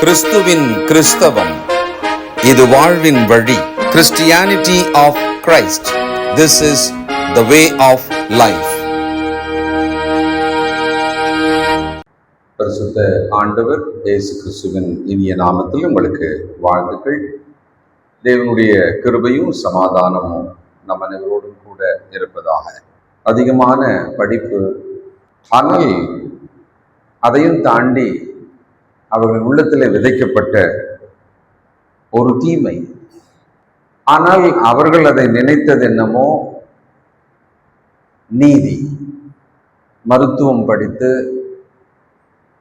கிறிஸ்துவின் கிறிஸ்தவம், இது வாழ்வின் வழி. Christianity of Christ. This is the way of life. பரிசுத்த ஆண்டவர் இயேசு கிறிஸ்துவின் இனிய நாமத்தில் உங்களுக்கு வாழ்த்துக்கள். தேவனுடைய கிருபையும் சமாதானமும் நம் அனைவரோடும் கூட இருப்பதாக. அதிகமான படிப்பு, ஆனால் அதையும் தாண்டி அவர்கள் உள்ளத்திலே விதைக்கப்பட்ட ஒரு தீமை. ஆனால் அவர்கள் அதை நினைத்தது என்னமோ நீதி. மருத்துவம் படித்து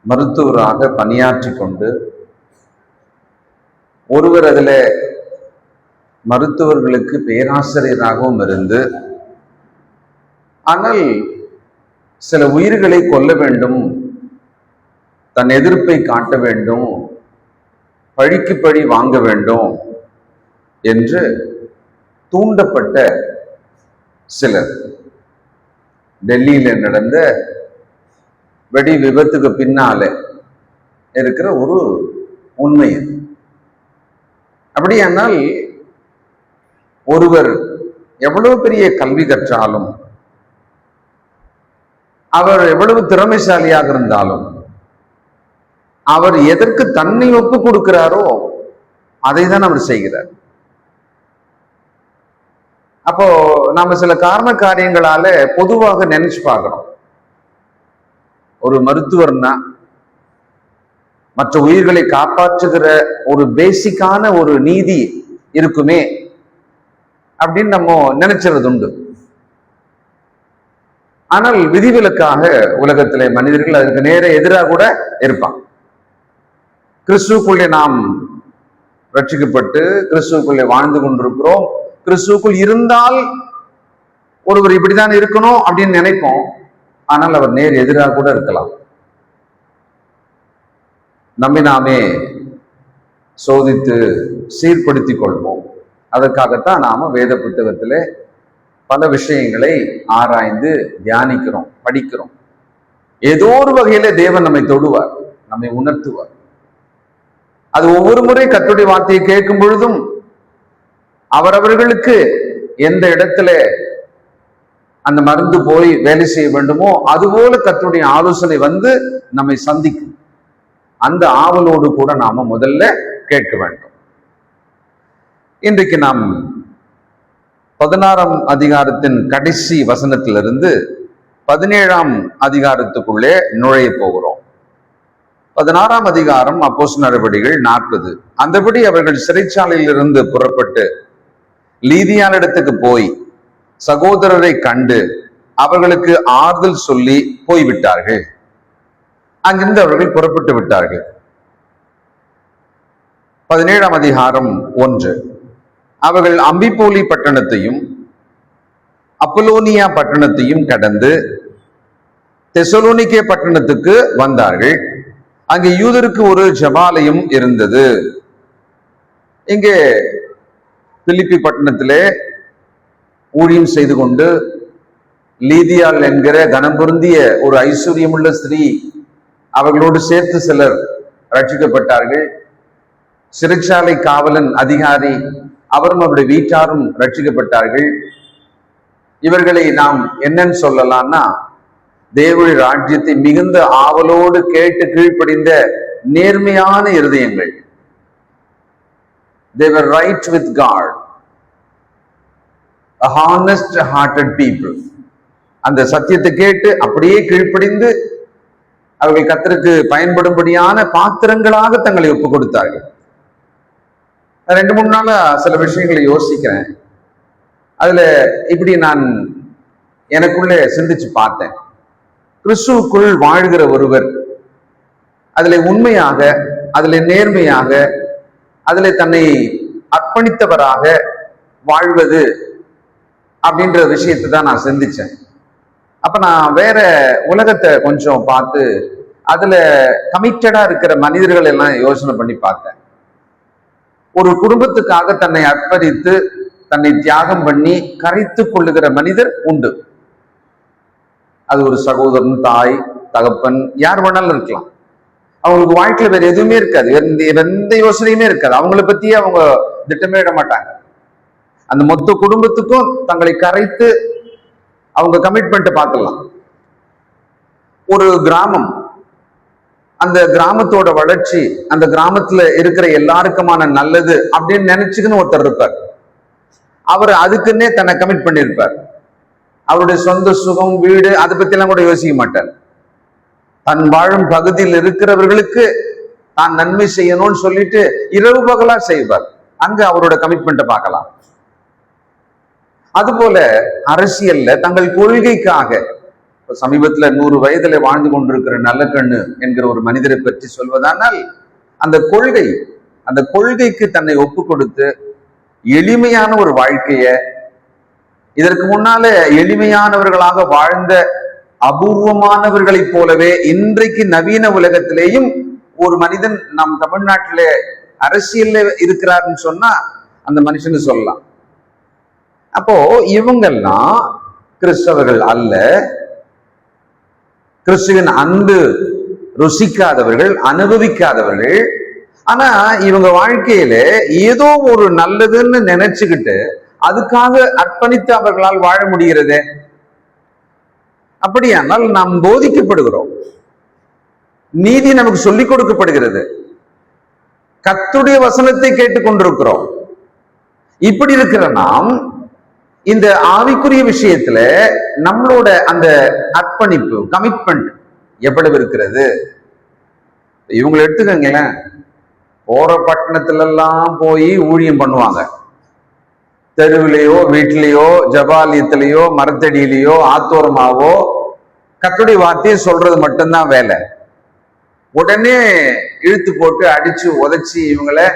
மருத்துவராக பணியாற்றி கொண்டு ஒருவர் அதில் மருத்துவர்களுக்கு பேராசிரியராகவும் இருந்து, ஆனால் சில உயிர்களை கொல்ல வேண்டும், தன் எதிர்ப்பை காட்ட வேண்டும், பழிக்கு பழி வாங்க வேண்டும் என்று தூண்டப்பட்ட சிலர். டெல்லியில் நடந்த வெடி விபத்துக்கு பின்னால இருக்கிற ஒரு உண்மை. அப்படியானால் ஒருவர் எவ்வளவு பெரிய கல்வி கற்றாலும், அவர் எவ்வளவு திறமைசாலியாக இருந்தாலும், அவர் எதற்கு தன்னை ஒப்பு கொடுக்கிறாரோ அதை தான் அவர் செய்கிறார். அப்போ நாம சில காரண காரியங்களால பொதுவாக நினைச்சு பார்க்கிறோம், ஒரு மருத்துவர்னா மற்ற உயிர்களை காப்பாற்றுகிற ஒரு பேசிக்கான ஒரு நீதி இருக்குமே அப்படின்னு நம்ம நினைச்சுறது உண்டு. ஆனால் விதிவிலக்காக உலகத்திலே மனிதர்கள் அதுக்கு நேர எதிராக கூட இருப்பாங்க. கிறிஸ்துவுக்குள்ளே நாம் ரட்சிக்கப்பட்டு கிறிஸ்துவுக்குள்ளே வாழ்ந்து கொண்டிருக்கிறோம். கிறிஸ்துவுக்குள் இருந்தால் ஒருவர் இப்படித்தான் இருக்கணும் அப்படின்னு நினைப்போம். ஆனால் அவர் நேர் எதிராக கூட இருக்கலாம். நம்மை நாமே சோதித்து சீர்படுத்திக் கொள்வோம். அதற்காகத்தான் நாம வேத புத்தகத்திலே பல விஷயங்களை ஆராய்ந்து தியானிக்கிறோம், படிக்கிறோம். ஏதோ ஒரு வகையில தேவன் நம்மை தொடுவார், நம்மை உணர்த்துவார். அது ஒவ்வொரு முறை கர்த்தருடைய வார்த்தையை கேட்கும் பொழுதும் அவரவர்களுக்கு எந்த இடத்துல அந்த மருந்து போய் வேலை செய்ய வேண்டுமோ அதுபோல கர்த்தருடைய ஆலோசனை வந்து நம்மை சந்திக்கும். அந்த ஆவலோடு கூட நாம முதல்ல கேட்க வேண்டும். இன்றைக்கு நாம் 16ஆம் அதிகாரத்தின் கடைசி வசனத்திலிருந்து 17ஆம் அதிகாரத்துக்குள்ளே நுழைய போகிறோம். 16ஆம் அதிகாரம் அப்போஸ்தலர் நடவடிக்கைகள் 40. அந்தபடி அவர்கள் சிறைச்சாலையில் இருந்து புறப்பட்டு லீதியானிடத்துக்கு போய் சகோதரரை கண்டு அவர்களுக்கு ஆறுதல் சொல்லி போய்விட்டார்கள். அங்கிருந்து அவர்கள் புறப்பட்டு விட்டார்கள். 17ஆம் அதிகாரம் 1. அவர்கள் அம்பிபோலி பட்டணத்தையும் அப்பலோனியா பட்டணத்தையும் கடந்து தெசலோனிக்கே பட்டணத்துக்கு வந்தார்கள். அங்கே யூதருக்கு ஒரு ஜெபாலயம் இருந்தது. இங்கே பிலிப்பி பட்டணத்திலே ஊழியம் செய்து கொண்டு லீதியாள் என்கிற கனம் பொருந்திய ஒரு ஐஸ்வர்யமுள்ள ஸ்திரீ அவர்களோடு சேர்த்து சிலர் ரட்சிக்கப்பட்டார்கள். சிறைச்சாலை காவலன் அதிகாரி அவரும் அவருடைய வீட்டாரும் ரட்சிக்கப்பட்டார்கள். இவர்களை நாம் என்னன்னு சொல்லலாம்னா, தேவனுடைய ராஜ்யத்தை மிகுந்த ஆவலோடு கேட்டு கீழ்ப்படிந்த நேர்மையான இருதயங்கள். They were right with God, a honest hearted people. அந்த சத்தியத்தை கேட்டு அப்படியே கீழ்ப்படிந்து அவர்கள் கர்த்தருக்கு பயன்படும்படியான பாத்திரங்களாக தங்களை ஒப்பு கொடுத்தார்கள். 2-3 நாளா சில விஷயங்களை யோசிக்கிறேன். அதுல இப்படி நான் எனக்குள்ளே சிந்திச்சு பார்த்தேன். கிறிஸ்துவுக்குள் வாழ்கிற ஒருவர் அதில் உண்மையாக, அதில் நேர்மையாக, அதில் தன்னை அர்ப்பணித்தவராக வாழ்வது அப்படின்ற விஷயத்தை தான் நான் சிந்திச்சேன். அப்ப நான் வேற உலகத்தை கொஞ்சம் பார்த்து அதுல கமிட்டடா இருக்கிற மனிதர்கள் எல்லாம் யோசனை பண்ணி பார்த்தேன். ஒரு குடும்பத்துக்காக தன்னை அர்ப்பணித்து தன்னை தியாகம் பண்ணி கரைத்து கொள்ளுகிற மனிதர் உண்டு. அது ஒரு சகோதரன், தாய், தகப்பன், யார் வேணாலும் இருக்கலாம். அவங்களுக்கு வாழ்க்கையில வேற எதுவுமே இருக்காது, எந்த யோசனையுமே இருக்காது, அவங்கள பத்தியே அவங்க திட்டமிட மாட்டாங்க. அந்த மொத்த குடும்பத்துக்கும் தங்களை கரைத்து அவங்க கமிட்மெண்ட் பார்க்கலாம். ஒரு கிராமம், அந்த கிராமத்தோட வளர்ச்சி, அந்த கிராமத்துல இருக்கிற எல்லாருக்குமான நல்லது அப்படின்னு நினைச்சுக்குன்னு ஒருத்தர் இருப்பார். அவர் அதுக்குன்னே தன்னை கமிட் பண்ணியிருப்பார். அவருடைய சொந்த சுகம், வீடு, அதை பத்தி எல்லாம் கூட யோசிக்க மாட்டார். தன் வாழும் பகுதியில் இருக்கிறவர்களுக்கு தான் நன்மை செய்யணும்னு சொல்லிட்டு இரவு பகலா செய்வார். அங்க அவரோட கமிட்மெண்ட்டை பார்க்கலாம். அதுபோல அரசியல்ல தங்கள் கொள்கைக்காக, சமீபத்துல 100 வயதுல வாழ்ந்து கொண்டிருக்கிற நல்லக்கண்ணு என்கிற ஒரு மனிதரை பற்றி சொல்வதானால், அந்த கொள்கைக்கு தன்னை ஒப்பு கொடுத்து எளிமையான ஒரு வாழ்க்கைய, இதற்கு முன்னால எளிமையானவர்களாக வாழ்ந்த அபூர்வமானவர்களைப் போலவே இன்றைக்கு நவீன உலகத்திலேயும் ஒரு மனிதன் நம் தமிழ்நாட்டில அரசியல்ல இருக்கிறாருன்னு சொன்னா அந்த மனுஷன்னு சொல்லலாம். அப்போ இவங்கெல்லாம் கிறிஸ்தவர்கள் அல்ல, கிறிஸ்துவின் அன்பு ருசிக்காதவர்கள், அனுபவிக்காதவர்கள். ஆனா இவங்க வாழ்க்கையில ஏதோ ஒரு நல்லதுன்னு நினைச்சுக்கிட்டு அதுக்காக அர்ப்பணித்து அவர்களால் வாழ முடிகிறதே. அப்படியானால் நாம் போதிக்கப்படுகிறோம், நீதி நமக்கு சொல்லிக் கொடுக்கப்படுகிறது, கர்த்தருடைய வசனத்தை கேட்டுக்கொண்டிருக்கிறோம். இப்படி இருக்கிற நாம் இந்த ஆவிக்குரிய விஷயத்துல நம்மளோட அந்த அர்ப்பணிப்பு, கமிட்மெண்ட் எவ்வளவு இருக்கிறது? இவங்களை எடுத்துக்கங்களேன், போற பட்டணத்துல எல்லாம் போய் ஊழியம் பண்ணுவாங்க. தெருவிலையோ, வீட்டிலேயோ, ஜபாலயத்திலேயோ, மரத்தடியிலேயோ, ஆத்தோரமாவோ கர்த்தருடைய வார்த்தையை சொல்றது மட்டும்தான் வேலை. உடனே இழுத்து போட்டு அடிச்சு உதைச்சி இவங்களை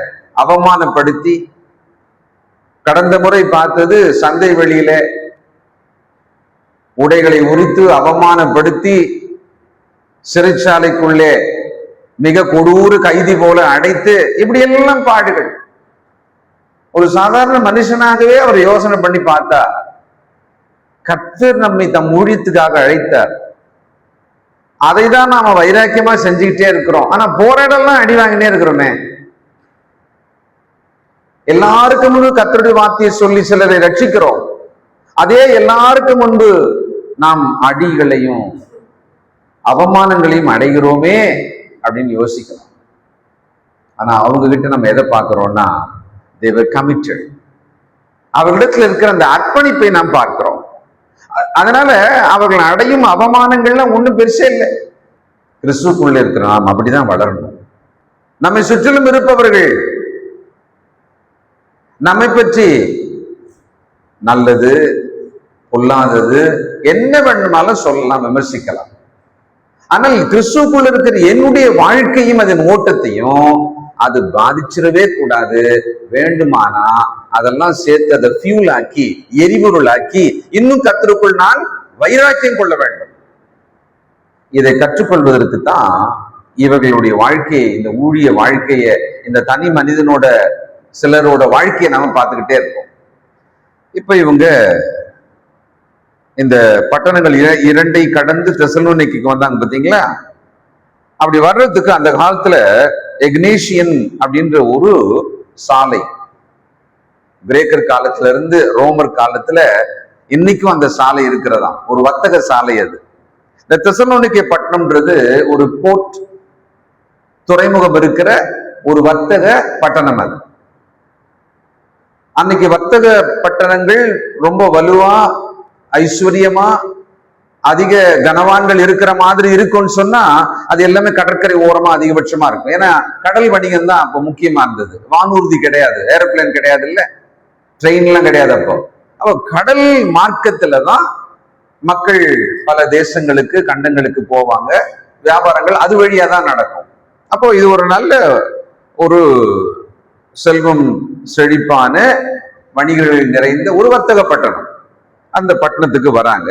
அவமானப்படுத்தி, கடந்த முறை பார்த்தது சந்தை வெளியில உடைகளை உரித்து அவமானப்படுத்தி சிறைச்சாலைக்குள்ளே மிக கொடூர கைதி போல அடைத்து, இப்படி எல்லாம் பாடுகள். ஒரு சாதாரண மனுஷனாகவே அவர் யோசனை பண்ணி பார்த்தா, கர்த்தர் நம்மை தம் ஊழியத்துக்காக அழைத்தார். அதை தான் நாம வைராக்கியமா செஞ்சுக்கிட்டே இருக்கிறோம். ஆனா போற இடம்லாம் அடி வாங்கினே இருக்கிறோமே. எல்லாருக்கும் முன்பு கர்த்தருடைய வார்த்தையை சொல்லி சிலரை ரட்சிக்கிறோம். அதே எல்லாருக்கும் முன்பு நாம் அடிகளையும் அவமானங்களையும் அடைகிறோமே அப்படின்னு யோசிக்கலாம். ஆனா அவங்க கிட்ட நம்ம எதை பார்க்கிறோம்னா, they were committed. அவர்களிடத்தில் இருக்கிற அந்த அர்ப்பணிப்பை நாம் பார்க்கிறோம். அதனால அவர்கள் அடையும் அவமானங்கள்லாம் ஒண்ணும் பெருசே இல்லை. கிறிஸ்துக்குள்ள இருக்கிற நாம் அப்படிதான் வளரணும். நம்மை சுற்றிலும் இருப்பவர்கள் நம்மை பற்றி நல்லது பொல்லாதது என்ன வேண்டுமானாலும் சொல்லலாம், விமர்சிக்கலாம். ஆனால் கிறிஸ்துக்குள்ள இருக்கிற என்னுடைய வாழ்க்கையும் அதன் ஓட்டத்தையும் அது பாதிச்சிடவே கூடாது. வேண்டுமானா அதெல்லாம் சேர்த்து அதை ஃபியூல் ஆக்கி, எரிபொருள் ஆக்கி, இன்னும் கர்த்தருக்குள் நான் வைராக்கியம் கொள்ள வேண்டும். இதை கற்றுக்கொள்வதற்கு தான் இவர்களுடைய வாழ்க்கையை, இந்த ஊழிய வாழ்க்கையை, இந்த தனி மனிதனோட சிலரோட வாழ்க்கையை நாம பார்த்துக்கிட்டே இருக்கோம். இப்ப இவங்க இந்த பட்டணங்கள் 2 கடந்து தெசலோனிக்கேக்கு வந்தாங்க பாத்தீங்களா. அப்படி வர்றதுக்கு அந்த காலத்துல எக்னேஷியன் அப்படின்ற ஒரு சாலை, கிரேக்கர் காலத்துல இருந்து ரோமர் காலத்துல இன்னைக்கும் அந்த சாலை இருக்கிறதாம். ஒரு வர்த்தக சாலை அது. இந்த தெசலோனிக்கே பட்டணம்ன்றது ஒரு போர்ட், துறைமுகம் இருக்கிற ஒரு வர்த்தக பட்டணம். அது அன்னைக்கு வர்த்தக பட்டணங்கள் ரொம்ப வலுவா, ஐஸ்வர்யமா, அதிக கனவான்கள் இருக்கிற மாதிரி இருக்கும்னு சொன்னா அது எல்லாமே கடற்கரை ஓரமா அதிகபட்சமா இருக்கும். ஏன்னா கடல் வணிகம் தான் அப்போ முக்கியமா இருந்தது. வானூர்தி கிடையாது, ஏரோப்ளேன் கிடையாது, இல்ல ட்ரெயின் எல்லாம் கிடையாது. அப்போ கடல் மார்க்கத்துல தான் மக்கள் பல தேசங்களுக்கு, கண்டங்களுக்கு போவாங்க. வியாபாரங்கள் அது வழியா தான் நடக்கும். அப்போ இது ஒரு நல்ல ஒரு செல்வம் செழிப்பான வணிகர்கள் நிறைந்த ஒரு வர்த்தக பட்டணம். அந்த பட்டணத்துக்கு வராங்க.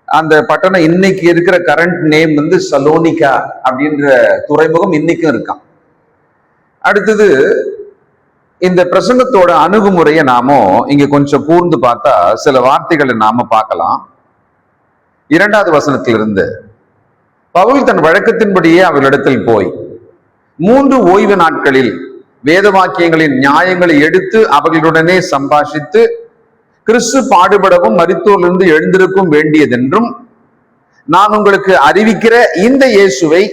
அந்த பட்டணம் இன்னைக்கு இருக்கிற கரண்ட் நேம் வந்து சலோனிகா அப்படின்ற துறைமுகம் இன்னைக்கும் இருக்கான். அடுத்தது இந்த பிரசங்கத்தோட அணுகுமுறையை நாம இங்க கொஞ்சம் கூர்ந்து பார்த்தா சில வார்த்தைகளை நாம பார்க்கலாம். 2வது வசனத்திலிருந்து, பவுல் தன் வழக்கத்தின்படியே அவர்களிடத்தில் போய் 3 ஓய்வு நாட்களில் வேத வாக்கியங்களின் நியாயங்களை எடுத்து அவர்களுடனே சம்பாஷித்து கிறிஸ்து பாடுபடவும் மரித்தோரிலிருந்து எழுந்திருக்கும் வேண்டியதென்றும் நான் உங்களுக்கு அறிவிக்கிற இந்த இயேசுவை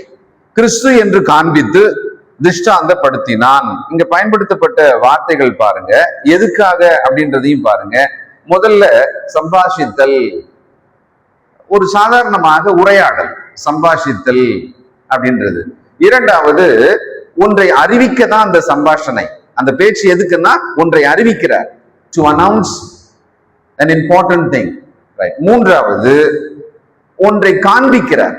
கிறிஸ்து என்று காண்பித்து திஷ்டாந்தப்படுத்தினான். இங்க பயன்படுத்தப்பட்ட வார்த்தைகள் பாருங்க, எதுக்காக அப்படின்றதையும் பாருங்க. முதல்ல சம்பாஷித்தல், ஒரு சாதாரணமாக உரையாடல், சம்பாஷித்தல் அப்படின்றது. இரண்டாவது, ஒன்றை அறிவிக்க தான் அந்த சம்பாஷணை, அந்த பேச்சு எதுக்குன்னா ஒன்றை அறிவிக்கிறார், to announce an important thing, right? மூன்றாவது, ஒன்றை காண்பிக்கிறார்,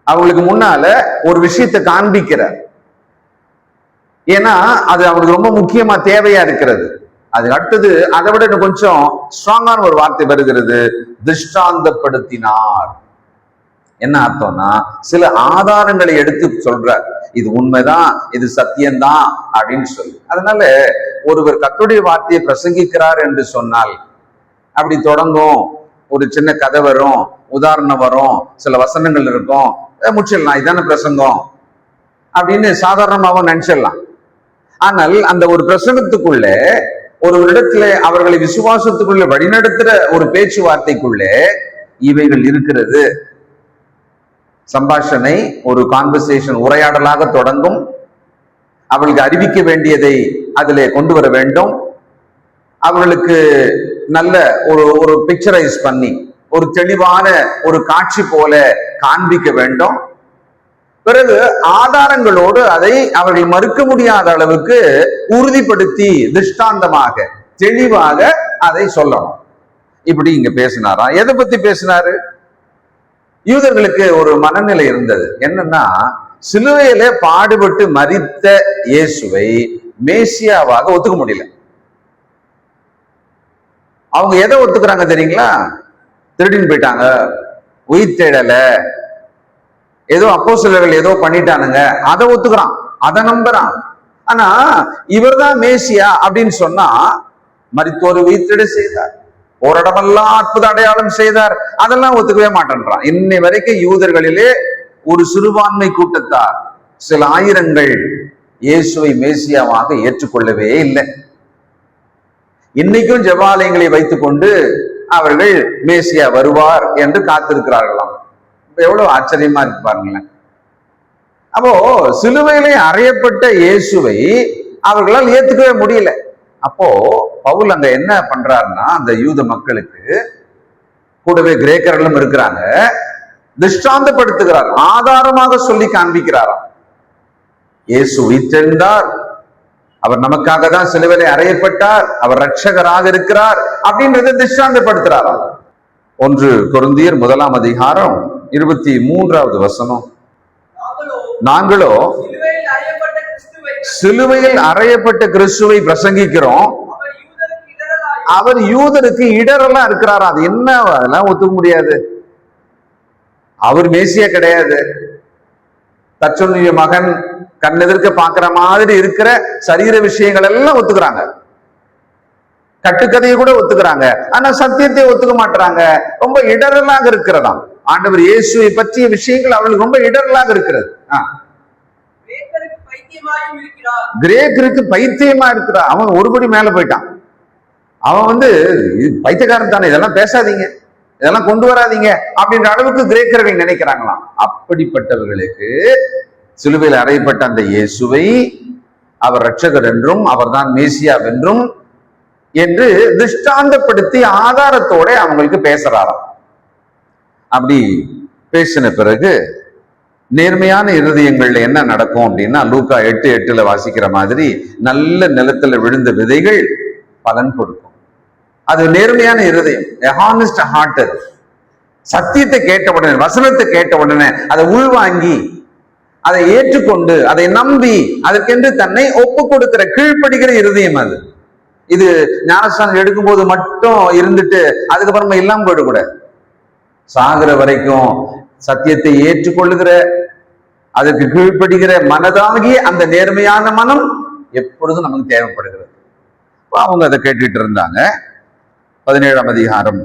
அவங்களுக்கு முன்னால ஒரு விஷயத்தை காண்பிக்கிறார். ஏன்னா அது அவங்களுக்கு ரொம்ப முக்கியமா தேவையா இருக்கிறது. அது அடுத்தது அதை விட கொஞ்சம் ஸ்ட்ராங்கான ஒரு வார்த்தை வருகிறது, திருஷ்டாந்தப்படுத்தினார். என்ன அர்த்தம்னா சில ஆதாரங்களை எடுத்து சொல்றார், இது உண்மைதான், இது சத்தியம்தான் அப்படின்னு சொல்லி. அதனால ஒருவர் கர்த்தருடைய வார்த்தையை பிரசங்கிக்கிறார் என்று சொன்னால் அப்படி தொடங்கும், ஒரு சின்ன கதை வரும், உதாரணம் வரும், சில வசனங்கள் இருக்கும், முடிச்சிடலாம், இதான பிரசங்கம் அப்படின்னு சாதாரணமாகவும் நினைச்சிடலாம். ஆனால் அந்த ஒரு பிரசங்கத்துக்குள்ள, ஒரு இடத்துல அவர்களை விசுவாசத்துக்குள்ள வழிநடத்துற ஒரு பேச்சுவார்த்தைக்குள்ளே இவைகள் இருக்கிறது. சம்பாஷணை ஒரு கான்வர்சேஷன், உரையாடலாக தொடங்கும். அவர்களுக்கு அறிவிக்க வேண்டியதை அதிலே கொண்டு வர வேண்டும். அவர்களுக்கு நல்ல ஒரு பிக்சரைஸ் பண்ணி ஒரு தெளிவான ஒரு காட்சி போல காண்பிக்க வேண்டும். பிறகு ஆதாரங்களோடு அதை அவர்கள் மறுக்க முடியாத அளவுக்கு உறுதிப்படுத்தி திருஷ்டாந்தமாக தெளிவாக அதை சொல்லணும். இப்படி இங்க பேசினாரா? எதை பத்தி பேசினாரு? யூதர்களுக்கு ஒரு மனநிலை இருந்தது, என்னன்னா சிலுவையில பாடுபட்டு மரித்த இயேசுவை மேசியாவாக ஒத்துக்க முடியல. அவங்க எதை ஒத்துக்கிறாங்க தெரியுங்களா? திருடின்னு போயிட்டாங்க, உயிர் தேடல, ஏதோ அப்போஸ்தலர்கள் ஏதோ பண்ணிட்டானுங்க, அதை ஒத்துக்கிறான், அதை நம்புறான். ஆனா இவர்தான் மேசியா அப்படின்னு சொன்னா, மரித்தோரை உயிர்த்தெழ செய்தார், ஓரிடமெல்லாம் அற்புத அடையாளம் செய்தார், அதெல்லாம் ஒத்துக்கவே மாட்டேன்றான். இன்னை வரைக்கும் யூதர்களிலே ஒரு சிறுபான்மை கூட்டத்தார், சில ஆயிரங்கள் இயேசுவை மேசியாவாக ஏற்றுக்கொள்ளவே இல்லை. இன்னைக்கும் ஜெபாலயங்களை வைத்துக் கொண்டு அவர்கள் மேசியா வருவார் என்று காத்திருக்கிறார்களாம். எவ்வளவு ஆச்சரியமா இருக்கு பாருங்களேன். அப்போ சிலுவையிலே அறையப்பட்ட இயேசுவை அவர்களால் ஏத்துக்கவே முடியல. அப்போ பவுல் அங்க என்ன பண்றாருன்னா, அந்த யூத மக்களுக்கு கூடவே கிரேக்கர்களும் இருக்கிறாங்க, திருஷ்டாந்தப்படுத்துகிறார், ஆதாரமாக சொல்லி காண்பிக்கிறாராம். இயேசு உயிர்த்தெழுந்தார், அவர் நமக்காக தான் சிலுவையிலே அறையப்பட்டார், அவர் ரட்சகராக இருக்கிறார் அப்படின்றத திருஷ்டாந்தப்படுத்துறாராம். 1 கொரிந்தியர் 1 அதிகாரம் 23வது வசனம், நாங்களோ சிலுவையில் அறையப்பட்ட கிறிஸ்துவை பிரசங்கிக்கிறோம், அவர் யூதருக்கு இடரெல்லாம் இருக்கிறாரா? அது என்ன, அதெல்லாம் ஒத்துக்க முடியாது. அவர் மேசியா கிடையாது. தச்சனுடைய மகன் கண்ணெதிர்க்க பாக்குற மாதிரி இருக்கிற சரீர விஷயங்கள் எல்லாம் ஒத்துக்கிறாங்க, கட்டுக்கதையை கூட ஒத்துக்கிறாங்க, ஆனா சத்தியத்தை ஒத்துக்க மாட்டாங்க. ரொம்ப இடரலாக இருக்கிறதாம். ஆண்டவர் இயேசுவை பற்றிய விஷயங்கள் அவளுக்கு ரொம்ப இடரலாக இருக்கிறது. கிரேக்கருக்கு பைத்தியமா இருக்கிறா. அவன் ஒருபடி மேல போயிட்டான். அவன் பைத்தியக்காரன் தானே, இதெல்லாம் பேசாதீங்க, இதெல்லாம் கொண்டு வராதீங்க அப்படின்ற அளவுக்கு கிரேக்கர்கள் நினைக்கிறாங்களாம். அப்படிப்பட்டவர்களுக்கு சிலுவையில் அறையப்பட்ட அந்த இயேசுவை அவர் ரட்சகர் என்றும் அவர்தான் மேசியா என்றும் என்று திருஷ்டாந்தப்படுத்தி ஆதாரத்தோட அவங்களுக்கு பேசுறாராம். அப்படி பேசின பிறகு நேர்மையான இருதயங்கள்ல என்ன நடக்கும் அப்படின்னா, லூக்கா 8:8 வாசிக்கிற மாதிரி நல்ல நிலத்துல விழுந்த விதைகள் பலன் கொடுக்கும். அது நேர்மையான இருதயம், ஹானஸ்ட் ஹார்ட். சத்தியத்தை கேட்ட உடனே, வசனத்தை கேட்ட உடனே அதை உள்வாங்கி அதை ஏற்றுக்கொண்டு அதை நம்பி அதற்கென்று தன்னை ஒப்பு கொடுக்கிற கீழ்ப்படுகிற இருதயம் அது. இது ஞானஸ்தானம் எடுக்கும் போது மட்டும் இருந்துட்டு அதுக்கப்புறமா இல்லாம போயிடக்கூடாது. சாகிற வரைக்கும் சத்தியத்தை ஏற்றுக்கொள்ளுகிற, அதற்கு கீழ்ப்படுகிற மனதாகிய அந்த நேர்மையான மனம் எப்பொழுதும் நமக்கு தேவைப்படுகிறது. அவங்க அதை கேட்டுட்டு இருந்தாங்க. 17 அதிகாரம்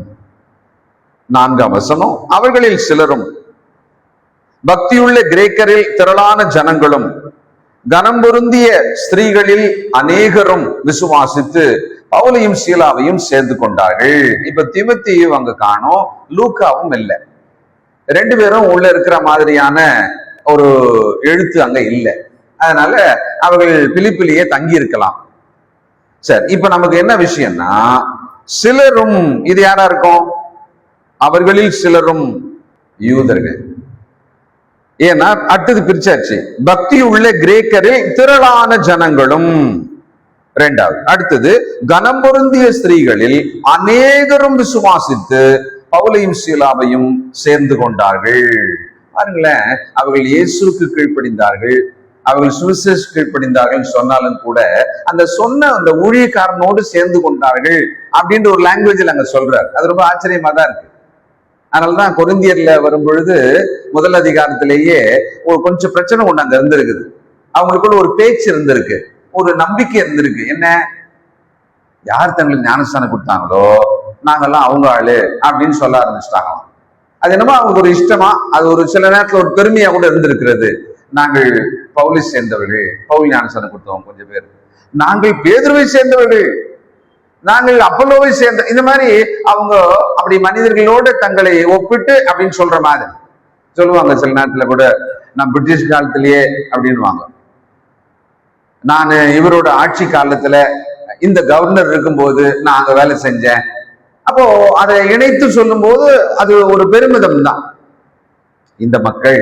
4 வசனம், அவர்களில் சிலரும் பக்தியுள்ள கிரேக்கரில் திரளான ஜனங்களும் கனம் பொருந்திய ஸ்திரீகளில் அநேகரும் விசுவாசித்து பவுலையும் சீலாவையும் சேர்ந்து கொண்டார்கள். இப்ப தீமோத்தேயுவை அங்க காணோம், லூக்காவும் இல்லை. ரெண்டு பேரும் உள்ள இருக்கிற மாதிரியான ஒரு எழுத்து அங்க இல்லை. அதனால அவர்கள் பிலிப்பிலேயே தங்கி இருக்கலாம். சரி, இப்ப நமக்கு என்ன விஷயம்னா, சிலரும், இது யாரா இருக்கும்? அவர்களில் சிலரும் யூதர்கள். ஏன்னா அடுத்தது பிரிச்சாச்சு, பக்தி உள்ள கிரேக்கரில் திரளான ஜனங்களும். இரண்டாவது, அடுத்தது கனம் பொருந்திய ஸ்திரீகளில் அநேகரும் விசுவாசித்து பவுலையும் சீலாவையும் சேர்ந்து கொண்டார்கள். பாருங்களேன், அவர்கள் இயேசுக்கு கீழ்ப்படிந்தார்கள், அவர்கள் சுவிசேஷ கீழ்ப்படிந்தார்கள் சொன்னாலும் கூட அந்த சொன்ன அந்த ஊழியக்காரனோடு சேர்ந்து கொண்டார்கள் அப்படின்ற ஒரு லாங்குவேஜில் அங்க சொல்றாரு. அது ரொம்ப ஆச்சரியமா தான் இருக்கு. அதனாலதான் கொரிந்தியர்ல வரும் பொழுது முதல் அதிகாரத்திலேயே ஒரு கொஞ்சம் பிரச்சனை ஒண்ணு அங்க இருந்திருக்குது. அவங்களுக்குள்ள ஒரு பேச்சு இருந்திருக்கு, ஒரு நம்பிக்கை இருந்திருக்கு. என்ன, யார் தங்களுக்கு ஞானஸ்தானம் கொடுத்தாங்களோ நாங்கெல்லாம் அவங்க ஆளு அப்படின்னு சொல்ல ஆரம்பிச்சிட்டாங்களாம். அது என்னமோ அவங்களுக்கு ஒரு இஷ்டமா, அது ஒரு சில நேரத்துல ஒரு பெருமையா கூட இருந்திருக்கிறது. நாங்கள் பவுலை சேர்ந்தவர்கள், பவுல் ஞானஸ்தானம் கொடுத்தவங்க கொஞ்சம் பேர், நாங்கள் பேதுருவை சேர்ந்தவர்கள், நாங்கள் அப்பல்லோவை சேர்ந்த, இந்த மாதிரி அவங்க அப்படி மனிதர்களோடு தங்களை ஒப்பிட்டு அப்படின்னு சொல்ற மாதிரி சொல்லுவாங்க. சில நேரத்துல கூட நான் பிரிட்டிஷ் காலத்திலேயே அப்படின்வாங்க, நான் இவரோட ஆட்சி காலத்துல இந்த கவர்னர் இருக்கும்போது நான் அங்க வேலை செஞ்சேன். அப்போ அதை இணைத்து சொல்லும் போது அது ஒரு பெருமிதம் தான். இந்த மக்கள்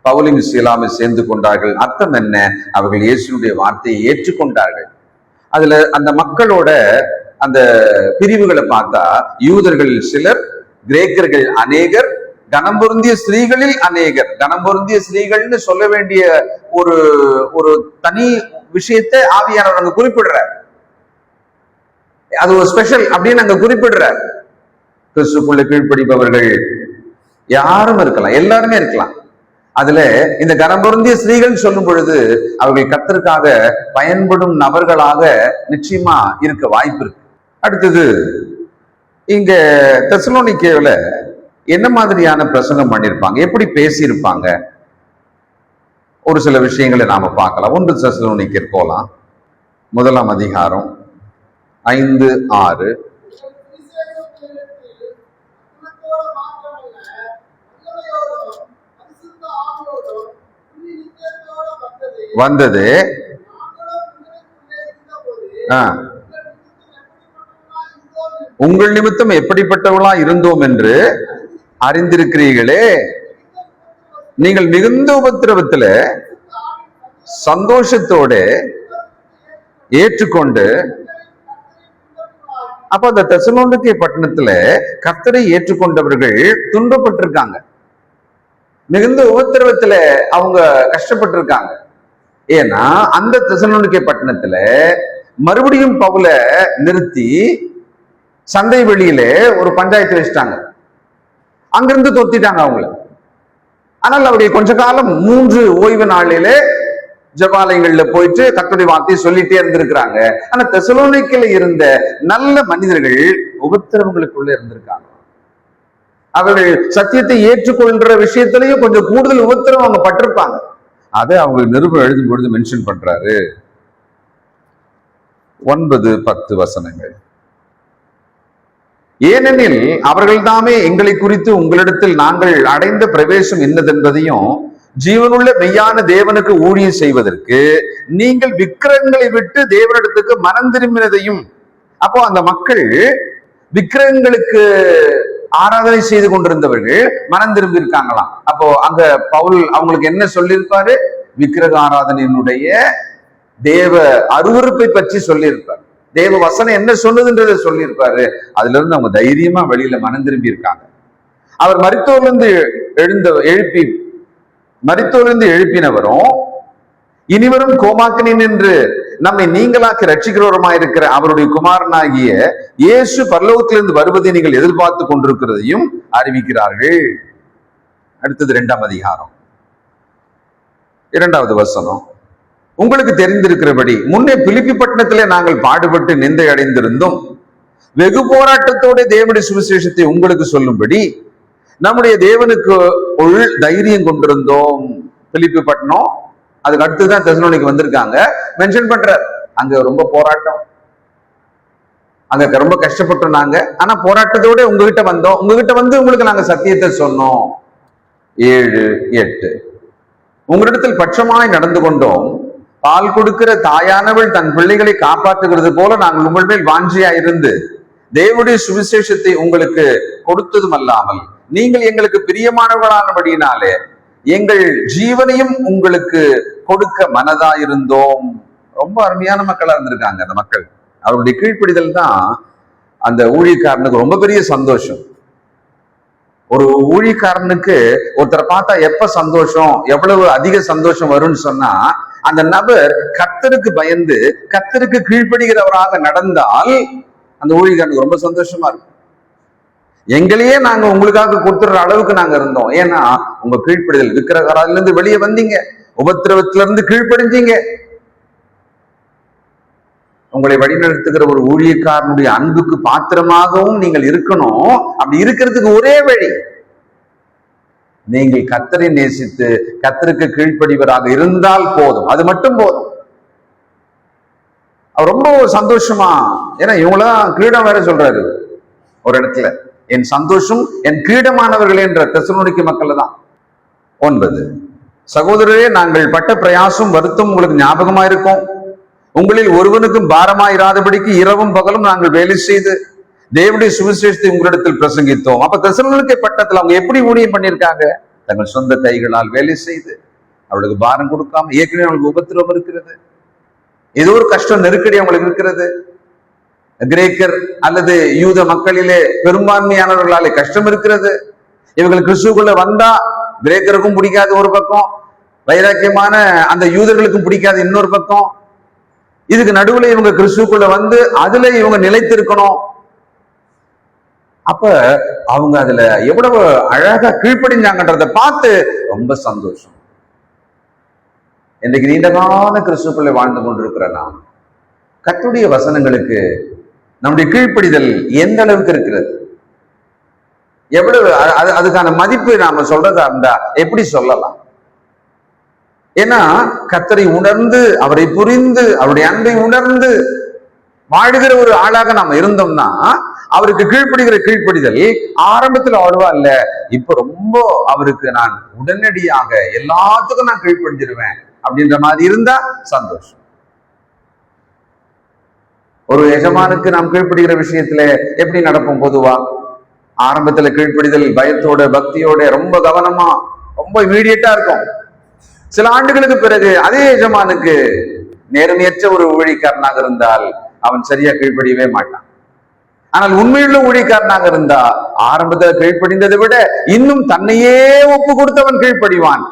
பவுலையும் சீலாவை சேர்ந்து கொண்டார்கள். அர்த்தம் என்ன? அவர்கள் இயேசுனுடைய வார்த்தையை ஏற்றுக்கொண்டார்கள். அதுல அந்த மக்களோட அந்த பிரிவுகளை பார்த்தா, யூதர்களில் சிலர், கிரேக்கர்கள் அநேகர், கனம் பொருந்திய ஸ்திரீகளில் அநேகர். கனம் பொருந்திய ஸ்திரீகள்னு சொல்ல வேண்டிய ஒரு ஒரு தனி விஷயத்தை ஆவியானவர் அங்க குறிப்பிடுறார். அது ஒரு ஸ்பெஷல் அப்படின்னு அங்க குறிப்பிடுறார். கிறிஸ்துக்குள்ள கீழ்ப்படிப்பவர்கள் யாரும் இருக்கலாம், எல்லாருமே இருக்கலாம். அதுல இந்த கனம் பொருந்திய ஸ்திரீகள் சொல்லும் பொழுது அவர்கள் கர்த்தருக்காக பயன்படும் நபர்களாக நிச்சயமா இருக்க வாய்ப்பு இருக்கு. அடுத்தது, இங்க தெசலோனிக்கேல என்ன மாதிரியான பிரசங்கம் பண்ணிருப்பாங்க, எப்படி பேசியிருப்பாங்க, ஒரு சில விஷயங்களை நாம பார்க்கலாம். 1 தெசலோனிக்கேயர் போலாம், 1 அதிகாரம் 5-6. வந்தது உங்கள் நிமித்தம் எப்படிப்பட்டவளா இருந்தோம் என்று அறிந்திருக்கிறீர்களே. நீங்கள் மிகுந்த உபத்திரவத்துல சந்தோஷத்தோட ஏற்றுக்கொண்டு, அப்ப அந்த தெசலோனிக்கே பட்டணத்துல கர்த்தரை ஏற்றுக்கொண்டவர்கள் துன்பப்பட்டிருக்காங்க, மிகுந்த உபத்திரவத்துல அவங்க கஷ்டப்பட்டிருக்காங்க. ஏன்னா அந்த தெசலோனிக்கே பட்டணத்துல மறுபடியும் பவுலை நிறுத்தி சந்தை வெளியில ஒரு பஞ்சாயத்து வச்சுட்டாங்க, அங்கிருந்து தொத்திட்டாங்க அவங்கள. ஆனால் அவருடைய கொஞ்ச காலம் 3 ஓய்வு நாளிலே ஜபாலயங்கள்ல போயிட்டு கர்த்தருடைய வார்த்தையை சொல்லிட்டே இருந்திருக்கிறாங்க. ஆனா தெசலோனிக்கேல இருந்த நல்ல மனிதர்கள் உபத்திரவங்களுக்குள்ள இருந்திருக்காங்க. அவர்கள் சத்தியத்தை ஏற்றுக்கொள்ற விஷயத்திலையும் கொஞ்சம் கூடுதல் உபத்திரம் அவங்க பட்டிருப்பாங்க. அதை அவங்க நிருபம் எழுதும் பொழுது மென்ஷன் பண்றாரு. 9-10 வசனங்கள். ஏனெனில் அவர்கள் தாமே எங்களை குறித்து உங்களிடத்தில் நாங்கள் அடைந்த பிரவேசம் என்னதென்பதையும் ஜீவனுள்ள மெய்யான தேவனுக்கு ஊழியம் செய்வதற்கு நீங்கள் விக்கிரகங்களை விட்டு தேவனிடத்துக்கு மனம் திரும்பினதையும். அப்போ அந்த மக்கள் விக்கிரகங்களுக்கு ஆராதனை செய்து கொண்டிருந்தவர்கள் மனம் திரும்பி இருக்காங்களாம். அப்போ அங்க பவுல் அவங்களுக்கு என்ன சொல்லியிருப்பாரு? விக்கிரக ஆராதனையினுடைய தேவ அருவருப்பை பற்றி சொல்லியிருப்பார். தேவ வசனம் என்ன சொல்லுதுன்றதை சொல்லியிருப்பாரு. அதுல இருந்து அவங்க தைரியமா வெளியில மனம் திரும்பி இருக்காங்க. அவர் மரித்தோரிலிருந்து எழுப்பினவரும் இனிவரும் கோமாக்கினின் என்று நம்மை நீங்களாக்கி ரட்சிக்கிறவருமாயிருக்கிற அவருடைய குமாரனாகிய இயேசு பரலோகத்திலிருந்து வருவதை நீங்கள் எதிர்பார்த்து கொண்டிருக்கிறதையும் அறிவிக்கிறார்கள். அடுத்தது 2 அதிகாரம் 2வது வசனம். உங்களுக்கு தெரிந்திருக்கிறபடி முன்னே பிலிப்பி பட்டணத்திலே நாங்கள் பாடுபட்டு நிந்தை அடைந்திருந்தோம். வெகு போராட்டத்தோட தேவனுடைய சுவிசேஷத்தை உங்களுக்கு சொல்லும்படி நம்முடைய தேவனுக்கு உள் தைரியம் கொண்டிருந்தோம். பிலிப்பி பட்டணம் அதுக்கு அடுத்துதான் தெசலோனிக்கு வந்திருக்காங்க, மென்ஷன் பண்றார். அங்க ரொம்ப போராட்டம், அங்க ரொம்ப கஷ்டப்பட்டோம் நாங்க. ஆனா போராட்டத்தோட உங்ககிட்ட வந்தோம், உங்ககிட்ட வந்து உங்களுக்கு நாங்க சத்தியத்தை சொன்னோம். 7, 8 உங்களிடத்தில் பட்சமாய் நடந்து கொண்டோம். பால் கொடுக்கிற தாயானவள் தன் பிள்ளைகளை காப்பாற்றுகிறது போல நாங்கள் உங்கள் மேல் வாஞ்சியா இருந்து தேவனுடைய சுவிசேஷத்தை உங்களுக்கு கொடுத்ததும் அல்லாமல் நீங்கள் எங்களுக்கு பிரியமானவர்களானபடியினாலே எங்கள் ஜீவனையும் உங்களுக்கு கொடுக்க மனதா இருந்தோம். ரொம்ப அருமையான மக்களா இருந்திருக்காங்க அந்த மக்கள். அவருடைய கீழ்ப்படிதல் தான் அந்த ஊழியக்காரனுக்கு ரொம்ப பெரிய சந்தோஷம். ஒரு ஊழியக்காரனுக்கு ஒருத்தரை பார்த்தா எப்ப சந்தோஷம், எவ்வளவு அதிக சந்தோஷம் வரும்னு சொன்னா, அந்த நபர் கர்த்தருக்கு பயந்து கர்த்தருக்கு கீழ்ப்படுகிறவராக நடந்தால் அந்த ஊழியக்காரனுக்கு ரொம்ப சந்தோஷமா இருக்கும். எங்களையே நாங்க உங்களுக்காக கொடுத்துடுற அளவுக்கு நாங்க இருந்தோம். ஏன்னா உங்க கீழ்ப்படிதல், விக்கிரகாரத்துல இருந்து வெளியே வந்தீங்க, உபத்திரவத்துல இருந்து கீழ்ப்படிஞ்சீங்க. உங்களை வழிநடத்துகிற ஒரு ஊழியக்காரனுடைய அன்புக்கு பாத்திரமாகவும் நீங்கள் இருக்கணும். அப்படி இருக்கிறதுக்கு ஒரே வழி, நீங்கள் கர்த்தரை நேசித்து கர்த்தருக்கு கீழ்ப்படிவராக இருந்தால் போதும். அது மட்டும் போதும். அவர் ரொம்ப சந்தோஷமா, ஏன்னா இவங்களாம் கிரீடம் வேற சொல்றாரு ஒரு இடத்துல, என் சந்தோஷம் என் கிரீடமானவர்களே என்ற தெசலோனிக்கு மக்கள் தான். 9 சகோதரரே, நாங்கள் பட்ட பிரயாசம் வருத்தம் உங்களுக்கு ஞாபகமா இருக்கும். உங்களில் ஒருவனுக்கும் பாரமாயிராதபடிக்கு இரவும் பகலும் நாங்கள் வேலை செய்து தேவனுடைய சுவிசேஷத்தை உங்களிடத்தில் பிரசங்கித்தோம். அப்ப தெசலோனிக்கே பட்டத்தில் அவங்க எப்படி ஊழியம் பண்ணியிருக்காங்க? தங்கள் சொந்த கைகளால் வேலை செய்து அவளுக்கு பாரம் கொடுக்காம. ஏற்கனவே அவங்களுக்கு உபத்திரவம் இருக்கிறது, ஏதோ ஒரு கஷ்டம் நெருக்கடி அவங்களுக்கு இருக்கிறது. கிரேக்கர் அல்லது யூத மக்களிலே பெரும்பான்மையானவர்களாலே கஷ்டம் இருக்கிறது. இவர்கள் கிறிஸ்துக்குள்ள வந்தா கிரேக்கருக்கும் பிடிக்காது ஒரு பக்கம், வைராக்கியமான அந்த யூதர்களுக்கும் பிடிக்காது இன்னொரு பக்கம். இதுக்கு நடுவுல இவங்க கிறிஸ்துக்குள்ள வந்து அதுல இவங்க நிலைத்திருக்கணும். அப்ப அவங்க அதுல எவ்வளவு அழகா கீழ்ப்படிஞ்சாங்கன்றத பார்த்து ரொம்ப சந்தோஷம். இன்றைக்கு நீண்ட கால கிறிஸ்துக்குள்ள வாழ்ந்து கொண்டிருக்கிற நாம் கர்த்தருடைய வசனங்களுக்கு நம்முடைய கீழ்ப்படிதல் எந்த அளவுக்கு இருக்கிறது, எவ்வளவு அதுக்கான மதிப்பு நாம சொல்றதா இருந்தா எப்படி சொல்லலாம்? ஏன்னா கர்த்தரை உணர்ந்து அவரை புரிந்து அவருடைய அன்பை உணர்ந்து வாழுகிற ஒரு ஆளாக நாம இருந்தோம்னா அவருக்கு கீழ்ப்படுகிற கீழ்ப்படிதல் ஆரம்பத்துல அவ்வளவா இல்ல, இப்ப ரொம்ப அவருக்கு நான் உடனடியாக எல்லாத்துக்கும் நான் கீழ்ப்படிஞ்சிருவேன் அப்படின்ற மாதிரி இருந்தா சந்தோஷம். ஒரு எஜமானுக்கு நாம் கீழ்ப்படுகிற விஷயத்துல எப்படி நடப்போம்? பொதுவா ஆரம்பத்துல கீழ்ப்படிதல் பயத்தோட பக்தியோட ரொம்ப கவனமா ரொம்ப இமீடியட்டா இருக்கும். சில ஆண்டுகளுக்கு பிறகு அதே எஜமானுக்கு நேர்மையற்ற ஒரு ஊழியக்காரனாக இருந்தால் அவன் சரியா கீழ்ப்படியவே மாட்டான். ஆனால் உண்மையுள்ள ஊழியக்காரனாக இருந்தா ஆரம்பத்துல கீழ்ப்படிந்ததை விட இன்னும் தன்னையே ஒப்பு கொடுத்தவன் கீழ்ப்படிவான்.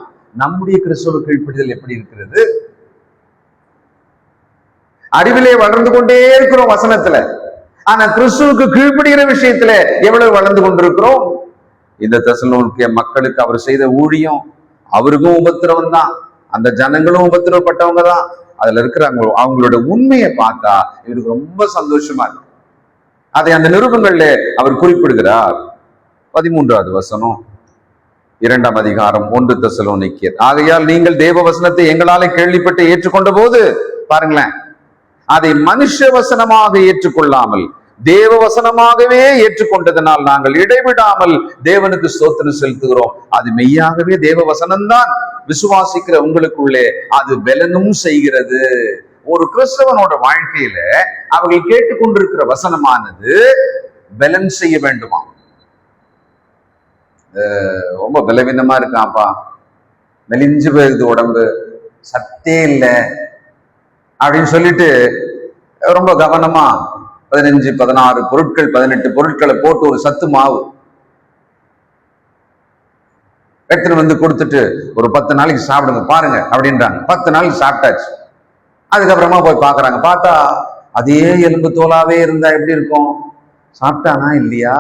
நம்முடைய கிறிஸ்துவ கீழ்ப்படிதல் எப்படி இருக்கிறது? அறிவிலே வளர்ந்து கொண்டே இருக்கிறோம் வசனத்துல, ஆனா கிறிஸ்துவுக்கு கீழ்ப்படுகிற விஷயத்துல எவ்வளவு வளர்ந்து கொண்டிருக்கிறோம்? இந்த தெசலோனிக்கே மக்களுக்கு அவர் செய்த ஊழியம், அவருக்கும் உபத்திரவம் தான், அந்த ஜனங்களும் உபத்திரவப்பட்டவங்க தான். அதுல இருக்கிறாங்க. அவங்களோட உண்மையை பார்த்தா இவருக்கு ரொம்ப சந்தோஷமா இருக்கு. அதை அந்த நிருபங்கள்ல அவர் குறிப்பிடுகிறார். 13வது வசனம் 2ஆம் அதிகாரம் 1 தெசலோனிக்கேயர். ஆகையால் நீங்கள் தேவ வசனத்தை எங்களாலே கேள்விப்பட்டு ஏற்றுக்கொண்ட போது, பாருங்களேன், அதை மனுஷ வசனமாக ஏற்றுக்கொள்ளாமல் தேவ வசனமாகவே ஏற்றுக்கொண்டதனால் நாங்கள் இடைவிடாமல் தேவனுக்கு ஸ்தோத்திரம் செலுத்துகிறோம். அது மெய்யாகவே தேவ வசனம்தான். விசுவாசிக்கிற உங்களுக்குள்ளே அது பலனும் செய்கிறது. ஒரு கிறிஸ்தவனோட வாழ்க்கையில அவர்கள் கேட்டுக்கொண்டிருக்கிற வசனமானது பலன் செய்ய வேண்டுமா? ரொம்ப பலவீனமா இருக்காப்பா, மெலிஞ்சு போயிருது உடம்பு, சத்தே இல்லை அப்படின்னு சொல்லிட்டு ரொம்ப கவனமா 15, 16 பொருட்கள் 18 பொருட்களை போட்டு ஒரு சத்து மாவு எடுத்துன்னு வந்து கொடுத்துட்டு ஒரு 10 நாளைக்கு சாப்பிடுங்க பாருங்க அப்படின்றாங்க. 10 நாளைக்கு சாப்பிட்டாச்சு. அதுக்கப்புறமா போய் பாக்குறாங்க, பார்த்தா அதே எலும்பு தோலாவே இருந்தா எப்படி இருக்கும்? சாப்பிட்டானா இல்லையா?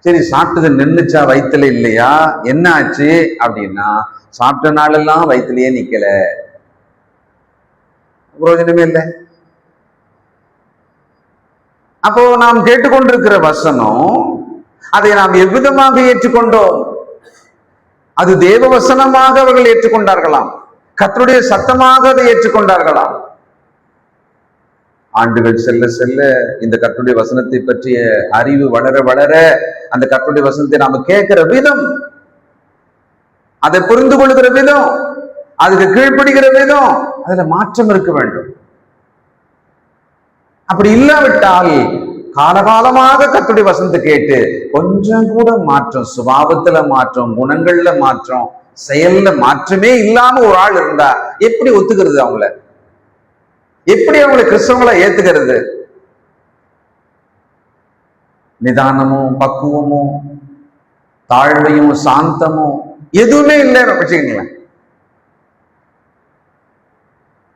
சரி, சாப்பிட்டது நின்னுச்சா வயிற்றுல இல்லையா? என்ன ஆச்சு அப்படின்னா, சாப்பிட்ட நாளெல்லாம் வயிற்றுலயே நிக்கல, பிரயோஜனமே இல்லை. அப்போ நாம் கேட்டுக்கொண்டிருக்கிற வசனம், அதை நாம் எவ்விதமாக ஏற்றுக்கொண்டோம்? அது தேவ வசனமாக அவர்கள் ஏற்றுக்கொண்டார்களாம். கர்த்தருடைய சத்தமாக அதை ஏற்றுக்கொண்டார்களாம். ஆண்டுகள் செல்ல செல்ல இந்த கர்த்தருடைய வசனத்தை பற்றிய அறிவு வளர வளர அந்த கர்த்தருடைய வசனத்தை நாம கேட்கிற விதம், அதை புரிந்து கொள்கிற விதம், அதுக்கு கீழ்ப்படுகிற விதம், அதுல மாற்றம் இருக்க வேண்டும். அப்படி இல்லாவிட்டால் காலகாலமாக கர்த்தருடைய வசனத்தை கேட்டு கொஞ்சம் கூட மாற்றம், சுபாவத்துல மாற்றம், குணங்கள்ல மாற்றம், செயல்ல மாற்றமே இல்லாம ஒரு ஆள் இருந்தா எப்படி ஒத்துக்கிறது? அவங்கள எப்படி அவங்களை கிறிஸ்தவங்களை ஏத்துக்கிறது? நிதானமும் பக்குவமும் தாழ்மையும் சாந்தமும் எதுவுமே இல்லைன்னு வச்சுக்கீங்களேன்.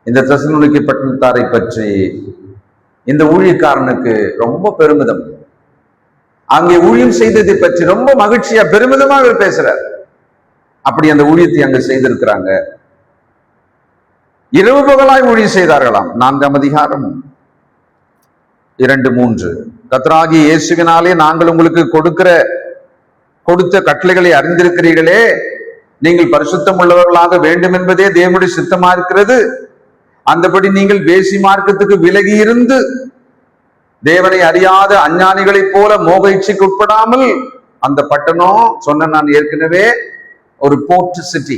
இந்த தெசலோனிக்கே பட்டணத்தாரை பற்றி இந்த ஊழியக்காரனுக்கு ரொம்ப பெருமிதம். அங்கே ஊழியம் செய்ததை பற்றி ரொம்ப மகிழ்ச்சியா பெருமிதமா அவர் பேசுறார். அப்படி அந்த ஊழியத்தை அங்க செய்திருக்கிறாங்க. இரவு பகலாய் ஊழியம் செய்தார்களாம். 4ஆம் அதிகாரம் 2-3. கர்த்தராகிய இயேசுவினாலே நாங்கள் உங்களுக்கு கொடுத்த கட்டளைகளை அறிந்திருக்கிறீர்களே, நீங்கள் பரிசுத்தம் உள்ளவர்களாக வேண்டும் என்பதே தேவனுடைய சித்தமா இருக்கிறது. அந்தபடி நீங்கள் வேசி மார்க்கத்துக்கு விலகி இருந்து தேவனை அறியாத அஞ்ஞானிகளைப் போல மோக இச்சைக்கு உட்படாமல், அந்த பட்டணம் சொன்ன நான் ஏற்கனவே ஒரு போர்ட் சிட்டி,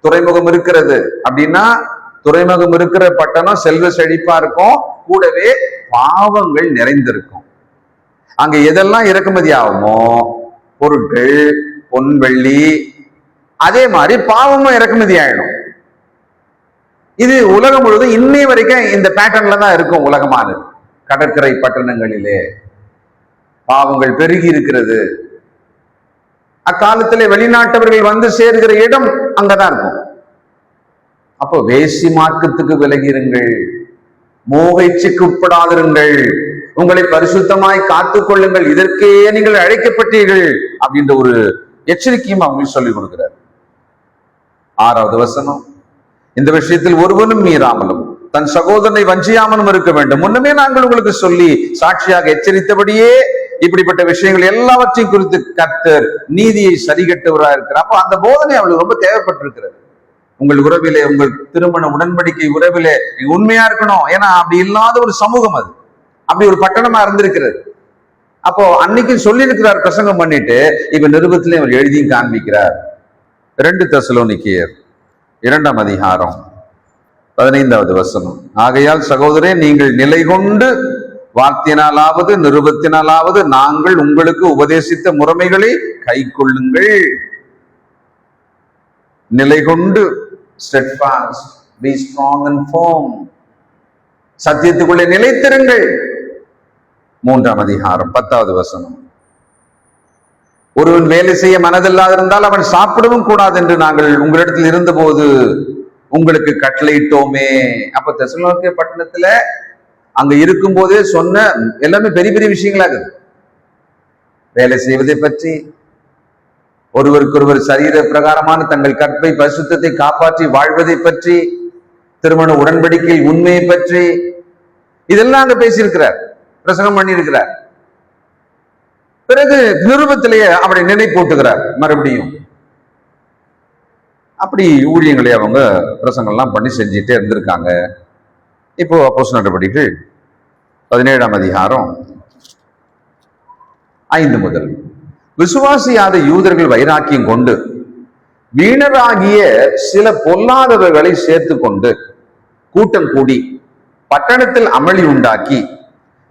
துறைமுகம் இருக்கிறது. அப்படின்னா துறைமுகம் இருக்கிற பட்டணம் செல்வ செழிப்பா இருக்கும், கூடவே பாவங்கள் நிறைந்திருக்கும். அங்க எதெல்லாம் இறக்குமதி ஆகுமோ பொருட்கள், பொன் வெள்ளி, அதே மாதிரி பாவமும் இறக்குமதி ஆயிடும். இது உலகம் முழுவதும் இன்னை வரைக்கும் இந்த பேட்டர்ன்ல தான் இருக்கும். உலகமானது கடற்கரை பட்டணங்களிலே பாவங்கள் பெருகி இருக்கிறது. அக்காலத்திலே வெளிநாட்டவர்கள் வந்து சேர்கிற இடம் அங்கதான் இருக்கும். அப்போ வேசி மார்க்கத்துக்கு விலகிருங்கள், மோக இச்சைக்கு உட்படாதிருங்கள், உங்களை பரிசுத்தமாய் காத்துக் கொள்ளுங்கள், இதற்கே நீங்கள் அழைக்கப்பட்டீர்கள் அப்படின்ற ஒரு எச்சரிக்கையும் அவங்க சொல்லிக் கொடுக்கிறார். 6வது வசனம், இந்த விஷயத்தில் ஒருவனும் மீறாமலும் தன் சகோதரனை வஞ்சியாமலும் இருக்க வேண்டும். முன்னமே நாங்கள் உங்களுக்கு சொல்லி சாட்சியாக எச்சரித்தபடியே இப்படிப்பட்ட விஷயங்கள் எல்லாவற்றையும் குறித்து கர்த்தர் நீதியை சரிகட்டவராக இருக்கிறார். அப்போ அந்த போதனை அவளுக்கு ரொம்ப தேவைப்பட்டிருக்கிறது. உங்கள் உறவிலே, உங்கள் திருமண உடன்படிக்கை உறவிலே உண்மையா இருக்கணும். ஏன்னா அப்படி இல்லாத ஒரு சமூகம் அது, அப்படி ஒரு பட்டணமா இருந்திருக்கிறது. அப்போ அன்னைக்கு சொல்லி இருக்கிறார் பிரசங்கம் பண்ணிட்டு, இப்ப நிருபத்திலே அவர் எழுதியும் காண்பிக்கிறார். 2 தெசலோனிக்கேயர் 2ஆம் அதிகாரம் 15வது வசனம், ஆகையால் சகோதரே நீங்கள் நிலை கொண்டு வார்த்தையினாலாவது நிருபத்தினாலாவது நாங்கள் உங்களுக்கு உபதேசித்த முறைமைகளை கை கொள்ளுங்கள். நிலை கொண்டு, steadfast, be strong and firm, சத்தியத்துக்குள்ளே நிலைத்திருங்கள். 3ஆம் அதிகாரம் 10வது வசனம், ஒருவன் வேலை செய்ய மனதில்லாதிருந்தால் அவன் சாப்பிடவும் கூடாது என்று நாங்கள் உங்களிடத்தில் இருந்தபோது உங்களுக்கு கட்டளையிட்டோமே. அப்ப தெசலோனிக்கே பட்டணத்துல அங்க இருக்கும் போதே சொன்ன எல்லாமே பெரிய பெரிய விஷயங்களாகுது. வேலை செய்வதை பற்றி, ஒருவருக்கொருவர் சரீர பிரகாரமான தங்கள் கற்பை பரிசுத்தத்தை காப்பாற்றி வாழ்வதை பற்றி, திருமண உடன்படிக்கையில் உண்மையை பற்றி, இதெல்லாம் அங்க பேசியிருக்கிறார், பிரசங்கம் பண்ணியிருக்கிறார். பிறகு நிருபத்திலேயே அப்படி நினைப்பூட்டுகிறார் மறுபடியும். அப்படி ஊழியங்களை அவங்க பிரசங்கம்லாம் பண்ணி செஞ்சுட்டே இருந்திருக்காங்க. இப்போ அப்போஸ்தலர் நடவடிக்கைகள் 17ஆம் அதிகாரம் 5 முதல், விசுவாசியாத யூதர்கள் வைராக்கியம் கொண்டு வீணராகிய சில பொல்லாதவர்களை சேர்த்து கொண்டு கூட்டம் கூடி பட்டணத்தில் அமளி உண்டாக்கி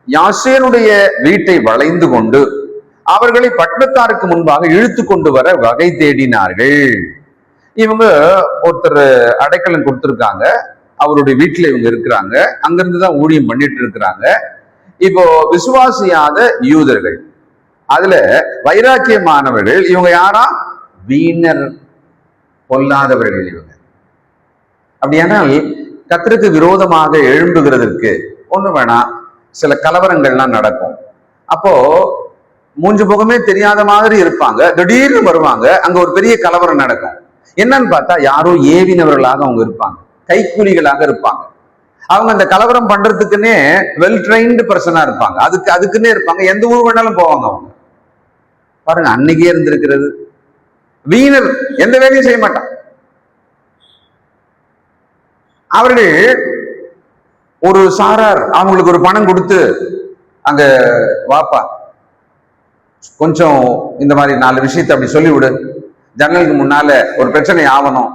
யாசேருடைய வீட்டை வளைந்து கொண்டு அவர்களை பட்டணத்தாருக்கு முன்பாக இழுத்து கொண்டு வர வகை தேடினார்கள். இவங்க ஒருத்தர் அடைக்கலம் கொடுத்திருக்காங்க, அவருடைய வீட்டுல இவங்க இருக்கிறாங்க, அங்கிருந்துதான் ஊழியம் பண்ணிட்டு இருக்கிறாங்க. இப்போ விசுவாசியாத யூதர்கள், அதுல வைராக்கியமானவர்கள், இவங்க யாரா? வீணர், பொல்லாதவர்கள் இவங்க. அப்படியானால் கர்த்தருக்கு விரோதமாக எழும்புகிறதற்கு ஒண்ணு வேணா, சில கலவரங்கள்லாம் நடக்கும். அப்போ மூன்று முகமே தெரியாத மாதிரி இருப்பாங்க, திடீர்னு வருவாங்க, அங்க ஒரு பெரிய கலவரம் நடக்கும். என்னன்னு பார்த்தா யாரோ ஏவினவர்களாக அவங்க இருப்பாங்க, கைக்கூலிகளாக இருப்பாங்க. அவங்க அந்த கலவரம் பண்றதுக்குன்னே வெல் ட்ரெயின்டு பர்சனா இருப்பாங்க, அதுக்குன்னே இருப்பாங்க, எந்த ஊர் வேணாலும் போவாங்க அவங்க. பாருங்க, அன்னைக்கே இருந்திருக்கிறது. வீணர் எந்த வேலையும் செய்ய மாட்டான். அவர்கள் ஒரு சாரார் அவங்களுக்கு ஒரு பணம் கொடுத்து, அங்க வாப்பா கொஞ்சம் இந்த மாதிரி 4 விஷயத்தை அப்படி சொல்லிவிடு, ஜன்னலுக்கு முன்னால ஒரு பிரச்சனை ஆகணும்,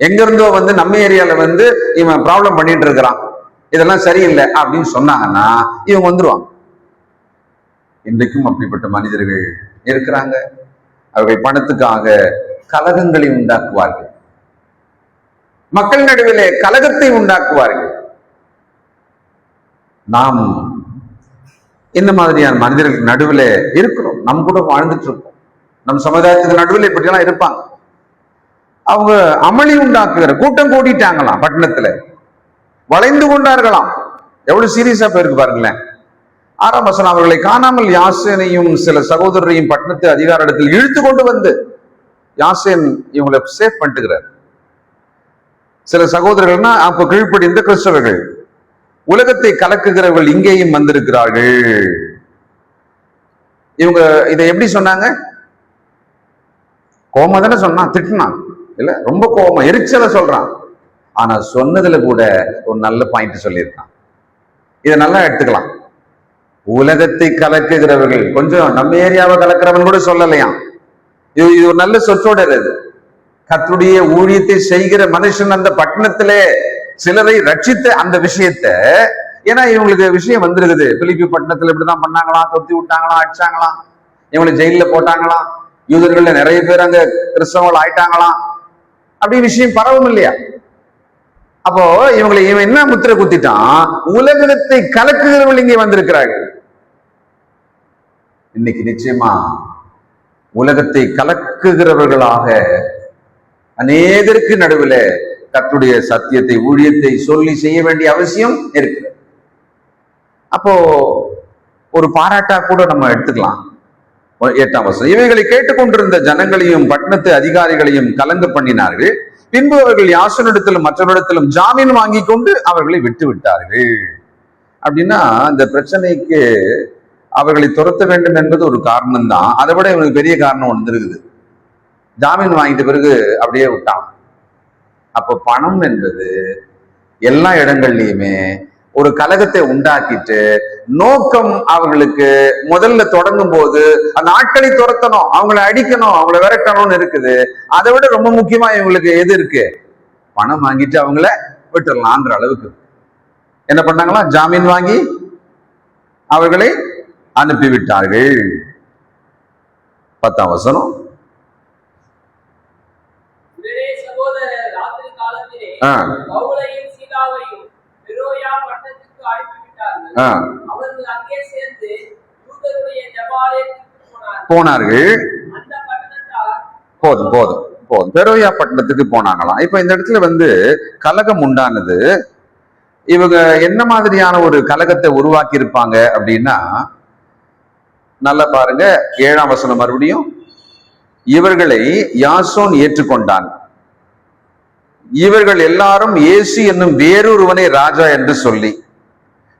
எங்க இருந்தோ வந்து நம்ம ஏரியால வந்து இவன் ப்ராப்ளம் பண்ணிட்டு இருக்கிறான், இதெல்லாம் சரியில்லை அப்படின்னு சொன்னாங்கன்னா இவங்க வந்துருவாங்க. இன்றைக்கும் அப்படிப்பட்ட மனிதர்கள் இருக்கிறாங்க. அவர்கள் பணத்துக்காக கலகங்களை உண்டாக்குவார்கள், மக்கள் நடுவிலே கலகத்தை உண்டாக்குவார்கள். நாம் இந்த மாதிரியான மனிதர்களுக்கு நடுவில் இருக்கிறோம், நம்ம கூட வாழ்ந்துட்டு இருக்கோம். நம் சமுதாயத்துக்கு நடுவில் இப்படியெல்லாம் இருப்பாங்க. அவங்க அமளி உண்டாக்குகிற கூட்டம் கூட்டிட்டாங்களாம், பட்டணத்துல வளைந்து கொண்டார்களாம். எவ்வளவு சீரியஸா போயிருக்கு பாருங்களேன். 6ஆம் வசனம், அவர்களை காணாமல் யாசேனையும் சில சகோதரரையும் பட்டணத்து அதிகாரத்தில் இழுத்து கொண்டு வந்து, யாசேன் இவங்களை சேஃப் பண்ணிட்டுக்கிறார். சில சகோதரர்கள்னா அப்ப கீழ்ப்படிந்த கிறிஸ்தவர்கள், உலகத்தை கலக்குகிறவர்கள் இங்கேயும் வந்திருக்கிறார்கள். இவங்க இதை எப்படி சொன்னாங்க? கோபமா தானே சொன்னான், திட்டினான் இல்ல, ரொம்ப கோபமா எரிச்சல சொல்றான். ஆனா சொன்னதுல கூட ஒரு நல்ல பாயிண்ட் சொல்லியிருக்கான். இதை நல்லா எடுத்துக்கலாம். உலகத்தை கலக்குகிறவர்கள், கொஞ்சம் நம்ம ஏரியாவை கலக்கிறவன் கூட சொல்லலையாம். இது ஒரு நல்ல சொற்றோடர். அது கர்த்தருடைய ஊழியத்தை செய்கிற மனுஷன் அந்த பட்டணத்திலே சிலரை ரட்சித்த அந்த விஷயத்த, ஏன்னா இவங்களுக்கு விஷயம் வந்திருக்குது, பிலிப்பி பட்டணத்துல இப்படிதான் பண்ணாங்களாம், தொத்தி விட்டாங்களாம், அடிச்சாங்களாம், இவங்களை ஜெயில போட்டாங்களாம், யூதர்கள்ல நிறைய பேர் அங்க கிறிஸ்தவங்கள் ஆயிட்டாங்களாம், அப்படி விஷயம் பரவும் இல்லையா? அப்போ இவங்களை இவன் என்ன முத்திரை குத்திட்டான்? உலகத்தை கலக்குகிறவர்கள் இங்கே வந்திருக்கிறார்கள். இன்னைக்கு நிச்சயமா உலகத்தை கலக்குகிறவர்களாக அநேகருக்கு நடுவில் கர்த்தருடைய சத்தியத்தை, ஊழியத்தை சொல்லி செய்ய வேண்டிய அவசியம் இருக்கு. அப்போ ஒரு பாராட்டா கூட நம்ம எடுத்துக்கலாம். 8ஆம் வசனம், இவைகளை கேட்டுக்கொண்டிருந்த ஜனங்களையும் பட்டணத்து அதிகாரிகளையும் கலங்க பண்ணினார்கள். பின்பு அவர்கள் யாசனிடத்திலும் மற்றவரிடத்திலும் ஜாமீன் வாங்கி கொண்டு அவர்களை விட்டு விட்டார்கள். அப்படின்னா இந்த பிரச்சனைக்கு அவர்களை துரத்த வேண்டும் என்பது ஒரு காரணம் தான். அதை விட இவனுக்கு பெரிய காரணம் ஒன்று இருக்குது. ஜாமீன் வாங்கிட்ட பிறகு அப்படியே விட்டான். அப்போ பணம் என்பது எல்லா இடங்கள்லயுமே ஒரு கலகத்தை உண்டாக்கிட்டு, நோக்கம் அவங்களுக்கு முதல்ல தொடங்கும் போது அந்த ஆட்களை துரத்தணும், அவங்களை அடிக்கணும், அவங்களை விரட்டணும்னு இருக்குது. அதை விட ரொம்ப முக்கியமா இவங்களுக்கு எது இருக்கு? பணம் வாங்கிட்டு அவங்கள விட்டுடலான்ற அளவுக்கு என்ன பண்ணாங்களா? ஜாமீன் வாங்கி அவர்களை அனுப்பிவிட்டார்கள். 10ஆம் வசனம், போனார்கள். போதும் போதும் போதும், பெரோயா பட்டணத்துக்கு போனாங்களாம். இப்ப இந்த இடத்துல வந்து கலகம் உண்டானது. இவங்க என்ன மாதிரியான ஒரு கலகத்தை உருவாக்கி இருப்பாங்க அப்படின்னா, நல்லா பாருங்க 7ஆம் வசனம் மறுபடியும், இவர்களை யாசோன் ஏற்றுக்கொண்டான், இவர்கள் எல்லாரும் இயேசு என்னும் வேறொருவனை ராஜா என்று சொல்லி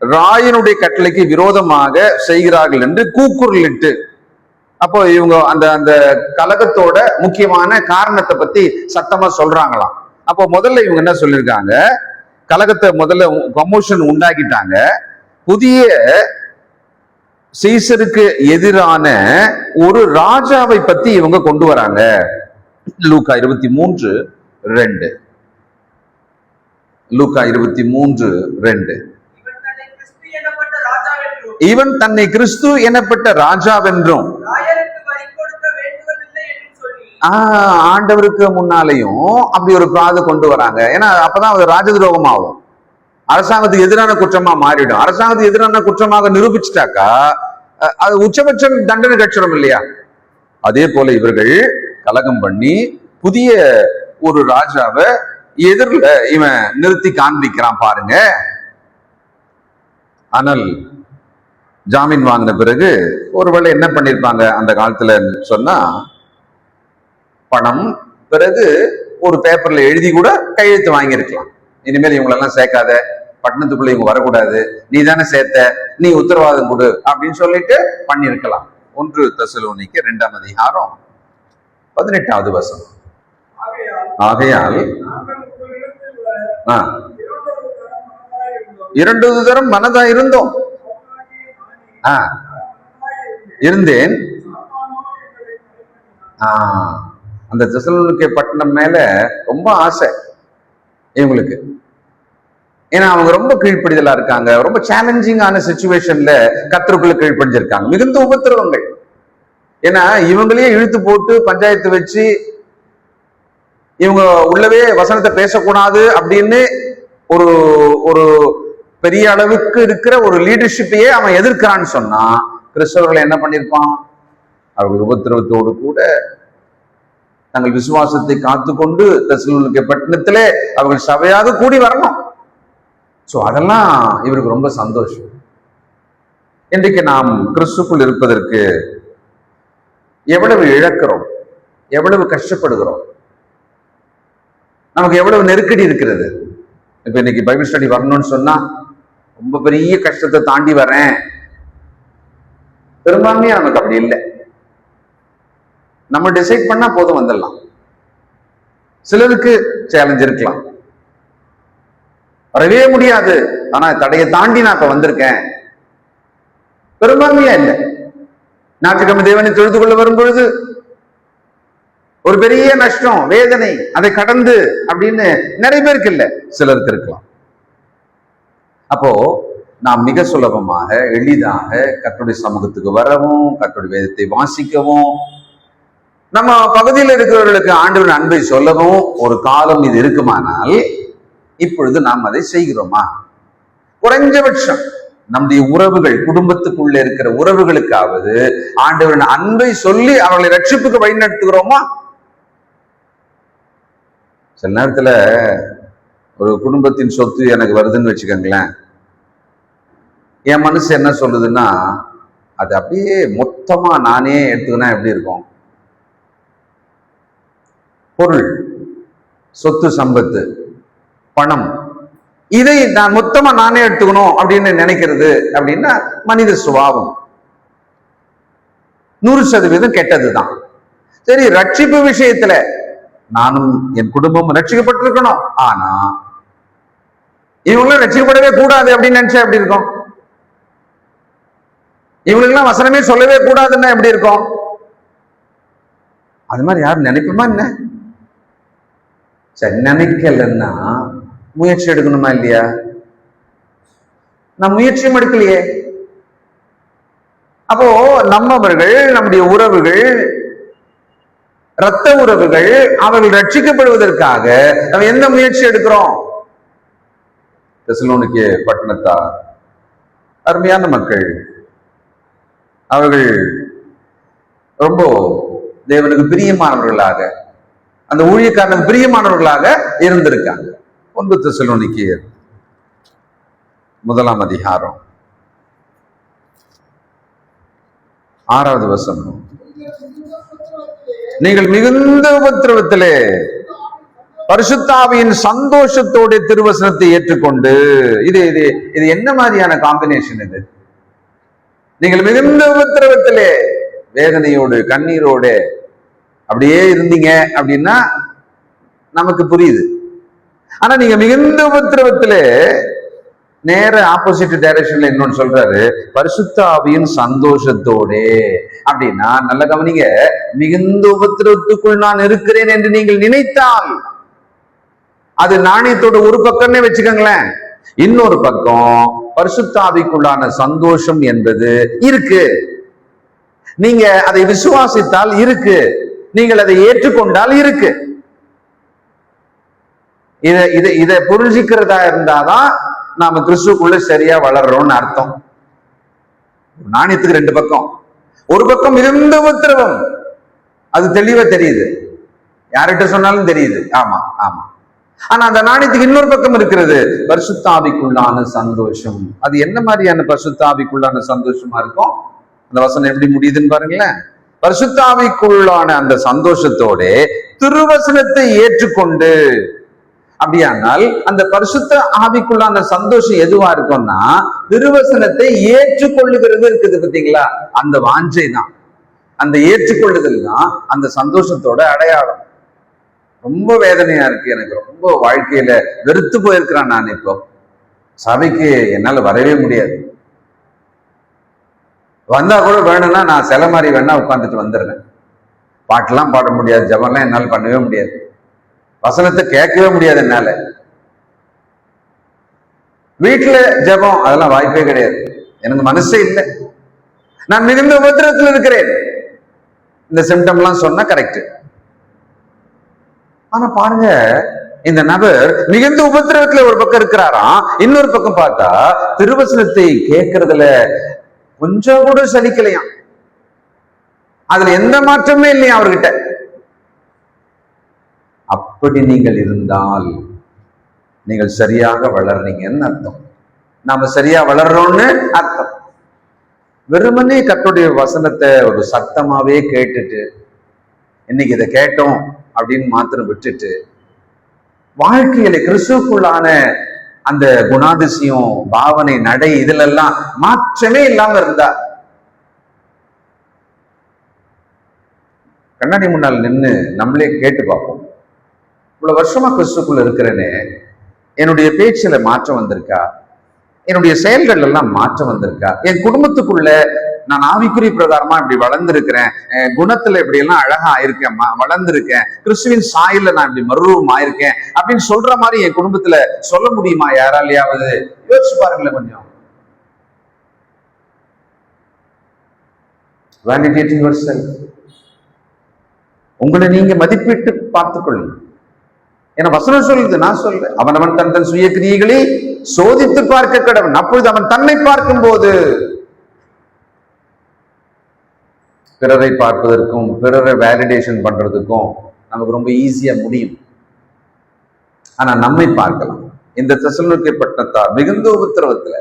ராயனுடைய கட்டளைக்கு விரோதமாக செய்கிறார்கள் என்று கூக்குரலிட்டு, அப்போ இவங்க அந்த அந்த கலகத்தோட முக்கியமான காரணத்தை பத்தி சத்தமா சொல்றாங்களாம். அப்போ முதல்ல இவங்க என்ன சொல்லியிருக்காங்க? கலகத்தை முதல்ல கமோஷன் உண்டாக்கிட்டாங்க. புதிய சீசருக்கு எதிரான ஒரு ராஜாவை பத்தி இவங்க கொண்டு வராங்க. லூக்கா 23:2, லூக்கா 23:2, இவன் தன்னை கிறிஸ்து எனப்பட்ட ராஜாவென்றும் ஆண்டவருக்கு முன்னாலையும் அப்படி ஒரு பிராது கொண்டு வராங்க. ஏன்னா அப்பதான் அது ராஜ துரோகம் ஆகும், அரசாங்கத்துக்கு எதிரான குற்றமா மாறிடும். அரசாங்கத்துக்கு எதிரான குற்றமாக நிரூபிச்சுட்டாக்கா அது உச்சபட்ச தண்டனை கட்சிடும் இல்லையா? அதே போல இவர்கள் கலகம் பண்ணி புதிய ஒரு ராஜாவை எதிரில் இவன் நிறுத்தி காண்பிக்கிறான் பாருங்க. ஆனால் ஜாமீன் வாங்கின பிறகு ஒருவேளை என்ன பண்ணிருப்பாங்க அந்த காலத்துல சொன்னா, பணம் பிறகு ஒரு பேப்பர்ல எழுதி கூட கையெழுத்து வாங்கியிருக்கலாம். இனிமேல் இவங்களெல்லாம் சேர்க்காத, பட்டணத்துக்குள்ள இவங்க வரக்கூடாது, நீ தானே சேர்த்த, நீ உத்தரவாதம் கொடு அப்படின்னு சொல்லிட்டு பண்ணிருக்கலாம். 1 தெசலோனிக்கேயர் 2ஆம் அதிகாரம் 18வது வசனம், ஆகையால் இரண்டு தரம் மனதா இருந்தோம். இருந்தேன். அந்த தெசலோனிக்கே பட்டணம் மேல ரொம்ப ஆசை இவங்களுக்கு. ஏன்னா அவங்க ரொம்ப கீழ்ப்படிதலா இருக்காங்க. ரொம்ப சேலஞ்சிங்கான சிச்சுவேஷன்ல கர்த்தருக்குள்ள கீழ்ப்படிஞ்சிருக்காங்க. மிகுந்த உபத்திரவங்கள். ஏன்னா இவங்களையே இழுத்து போட்டு பஞ்சாயத்து வச்சு இவங்க உள்ளவே வசனத்தை பேசக்கூடாது அப்படின்னு ஒரு ஒரு பெரிய அளவுக்கு இருக்கிற ஒரு லீடர்ஷிப்பையே அவன் எதிர்க்கிறான்னு சொன்னா கிறிஸ்தவர்களை என்ன பண்ணிருப்பான்? அவர்கள் உபத்திரவத்தோடு கூட தங்கள் விசுவாசத்தை காத்துக்கொண்டு தெசலோனிக்கே பட்டணத்திலே அவர்கள் சபையாக கூடி வரணும். சோ அதெல்லாம் இவருக்கு ரொம்ப சந்தோஷம். இன்றைக்கு நாம் கிறிஸ்துக்குள் இருப்பதற்கு எவ்வளவு இழக்கிறோம், எவ்வளவு கஷ்டப்படுகிறோம், நமக்கு எவ்வளவு நெருக்கடி இருக்கிறது. இப்ப இன்னைக்கு பைபிள் ஸ்டடி வரணும்னு சொன்னா ரொம்ப பெரிய கஷ்டத்தை தாண்டி வரேன். பெரும்பான்மையா நமக்கு அப்படி இல்லை. நம்ம டிசைட் பண்ணா போதும் வந்துடலாம். சிலருக்கு சேலஞ்ச் இருக்கலாம், வரவே முடியாது, ஆனா தடையை தாண்டி நான் இப்ப வந்திருக்கேன். பெரும்பான்மையா இல்லை. ஞாயிற்றுக்கிழமை தேவனை தொழுது கொள்ள வரும் பொழுது ஒரு பெரிய நஷ்டம், வேதனை, அதை கடந்து அப்படின்னு நிறைய பேருக்கு இல்லை, சிலருக்கு இருக்கலாம். அப்போ நாம் மிக சுலபமாக எளிதாக கர்த்தருடைய சமூகத்துக்கு வரவும், கர்த்தருடைய வேதத்தை வாசிக்கவும், நம்ம பகுதியில் இருக்கிறவர்களுக்கு ஆண்டவரின் அன்பை சொல்லவும் ஒரு காலம் இது இருக்குமானால் இப்பொழுது நாம் அதை செய்கிறோமா? குறைஞ்சபட்சம் நம்முடைய உறவுகள், குடும்பத்துக்குள்ள இருக்கிற உறவுகளுக்காவது ஆண்டவரின் அன்பை சொல்லி அவர்களை ரட்சிப்புக்கு வழி நடத்துகிறோமா? சில நேரத்துல ஒரு குடும்பத்தின் சொத்து எனக்கு வருதுன்னு வச்சுக்கோங்களேன், என் மனசு என்ன சொல்லுதுன்னா அது அப்படியே மொத்தமா நானே எடுத்துக்கினா எப்படி இருக்கும்? பொருள், சொத்து, சம்பத்து, பணம், இதை நான் மொத்தமா நானே எடுத்துக்கணும் அப்படின்னு நினைக்கிறது அப்படின்னா மனித சுபாவம். 100% கெட்டதுதான். சரி, ரட்சிப்பு விஷயத்துல நானும் என் குடும்பம் ரட்சிக்கப்பட்டிருக்கணும், ஆனா இவங்களும் ரட்சிக்கப்படவே கூடாது அப்படின்னு நினைச்சா எப்படி இருக்கும்? இவங்களுக்கெல்லாம் வசனமே சொல்லவே கூடாதுன்னா எப்படி இருக்கும்? அது மாதிரி யாரும் நினைப்போமா என்ன? சரி, நினைக்கலன்னா முயற்சி எடுக்கணுமா இல்லையா? நான் முயற்சியும் எடுக்கலையே. அப்போ நம்மவர்கள், நம்முடைய உறவுகள், இரத்த உறவுகள், அவர்கள் ரட்சிக்கப்படுவதற்காக நம்ம எந்த முயற்சி எடுக்கிறோம்? தெசலோனிக்கே பட்டணத்தார் அருமையான மக்கள். அவர்கள் ரொம்ப தேவனுக்கு பிரியமானவர்களாக, அந்த ஊழியக்காரனுக்கு பிரியமானவர்களாக இருந்திருக்காங்க. 1 தெசலோனிக்கேயர் 1 அதிகாரம் 6வது வசனம். நீங்கள் மிகுந்த உபத்திரவத்திலே பரிசுத்த ஆவியின் சந்தோஷத்தோட திருவசனத்தை ஏற்றுக்கொண்டு, இது இது இது என்ன மாதிரியான காம்பினேஷன் இது? நீங்கள் மிகுந்த உபத்திரவத்திலே, வேதனையோடு, கண்ணீரோடு அப்படியே இருந்தீங்க அப்படின்னா நமக்கு புரியுது. ஆனா நீங்க மிகுந்த உபத்திரவத்திலே நேர ஆப்போசிட் டைரக்ஷன்ல இன்னொன்னு சொல்றாரு, பரிசுத்த ஆவியின் சந்தோஷத்தோட. அப்படின்னா நல்ல கவனிங்க, மிகுந்த உபத்திரவத்துக்குள் நான் இருக்கிறேன் என்று நீங்கள் நினைத்தால் அது நாணயத்தோட ஒரு பக்கம்னே வச்சுக்கோங்களேன். இன்னொரு பக்கம் பரிசுத்த ஆவிக்குள்ளான சந்தோஷம் என்பது இருக்கு. நீங்க அதை விசுவாசித்தால் இருக்கு, நீங்கள் அதை ஏற்றுக்கொண்டால் இருக்கு. இதை புரிஞ்சுக்கிறதா இருந்தாதான் நாம கிறிஸ்துக்குள்ள சரியா வளர்றோம்னு அர்த்தம். நாணயத்துக்கு 2 பக்கம். ஒரு பக்கம் மிகுந்த உபத்திரவம், அது தெளிவா தெரியுது, யார்கிட்ட சொன்னாலும் தெரியுது. ஆமா ஆமா. ஆனா அந்த நாணயத்துக்கு இன்னொரு பக்கம் இருக்கிறது, பரிசுத்த ஆவிக்குள்ளான சந்தோஷம். அது என்ன மாதிரியான பரிசுத்த ஆவிக்குள்ளான சந்தோஷமா இருக்கும்? அந்த வசனம் எப்படி முடியுதுன்னு பாருங்களேன். பரிசுத்த ஆவிக்குள்ளான அந்த சந்தோஷத்தோட திருவசனத்தை ஏற்றுக்கொண்டு. அப்படியானால் அந்த பரிசுத்த ஆவிக்குள்ளான சந்தோஷம் எதுவா இருக்கும்னா திருவசனத்தை ஏற்றுக்கொள்ளுகிறது இருக்குது. பார்த்தீங்களா? அந்த வாஞ்சை தான், அந்த ஏற்றுக்கொள்ளுதல் தான் அந்த சந்தோஷத்தோட அடையாளம். ரொம்ப வேதனையா இருக்கு, எனக்கு ரொம்ப வாழ்க்கையில வெறுத்து போயிருக்கிறான். நான் இப்போ சபைக்கு என்னால வரவே முடியாது. வந்தா கூட வேணும்னா நான் சில மாதிரி வேணா உட்காந்துட்டு வந்துடுறேன். பாட்டெல்லாம் பாட முடியாது, ஜபம்லாம் என்னால் பண்ணவே முடியாது, வசனத்தை கேட்கவே முடியாது என்னால. வீட்டுல ஜபம் அதெல்லாம் வாய்ப்பே கிடையாது, எனக்கு மனசே இல்லை. நான் மிகுந்த உபத்திரத்தில் இருக்கிறேன். இந்த சிம்டம்லாம் சொன்னா கரெக்ட். ஆனா பாருங்க, இந்த நபர் மிகுந்த உபத்திரவத்துல ஒரு பக்கம் இருக்கிறாராம், இன்னொரு பக்கம் பார்த்தா திருவசனத்தை கேட்கறதுல கொஞ்சம் கூட சலிக்கலையாம். அதுல எந்த மாற்றமே இல்லையா அவர்கிட்ட. அப்படி நீங்கள் இருந்தால் நீங்கள் சரியாக வளர்றீங்கன்னு அர்த்தம். நாம சரியா வளர்றோம்னு அர்த்தம். வெறுமனே கர்த்தருடைய வசனத்தை ஒரு சத்தமாவே கேட்டுட்டு இன்னைக்கு இதை கேட்டோம் அப்படின்னு மாத்திரம் விட்டுட்டு வாழ்க்கையில கிறிஸ்துவுக்குள்ளான அந்த குணாதிசயம், பாவனை, நடை இதுல எல்லாம் மாற்றமே இல்லாம இருந்தா, கண்ணாடி முன்னால் நின்று நம்மளே கேட்டு பார்ப்போம். இவ்வளவு வருஷமா கிறிஸ்துக்குள்ள இருக்கிறேனே, என்னுடைய பேச்சுல மாற்றம் வந்திருக்கா? என்னுடைய செயல்கள் எல்லாம் மாற்றம் வந்திருக்கா? என் குடும்பத்துக்குள்ள நான் ஆவிக்குரிய பிரகாரமா இப்படி வளர்ந்திருக்கிறேன், குணத்துல இப்படி எல்லாம் அழகா ஆயிருக்கேன், வளர்ந்திருக்கேன், கிறிஸ்துவின் சாயல்ல நான் இப்படி மறுரூபம் ஆயிருக்கேன் அப்படின்னு சொல்ற மாதிரி என் குடும்பத்துல சொல்ல முடியுமா யாராலையாவது? யோசிச்சு பாருங்களேன் கொஞ்சம். Validating yourself. உங்களை நீங்க மதிப்பிட்டு பார்த்துக்கொள்ளுங்க. ஏன்னா வசனம் சொல்லுது, நான் சொல்றேன், அவனவன் தன் தன் சுய கிரியைகளை சோதித்து பார்க்க கடவன், அப்பொழுது அவன் தன்னை பார்க்கும் போது பிறரை பார்ப்பதற்கும் பிறரை வேலிடேஷன் பண்றதுக்கும் நமக்கு ரொம்ப ஈஸியா முடியும். ஆனா நம்மை பார்க்கலாம். இந்த தெசலோனிக்கே பட்டணத்தார் மிகுந்த உபத்திரவத்துல,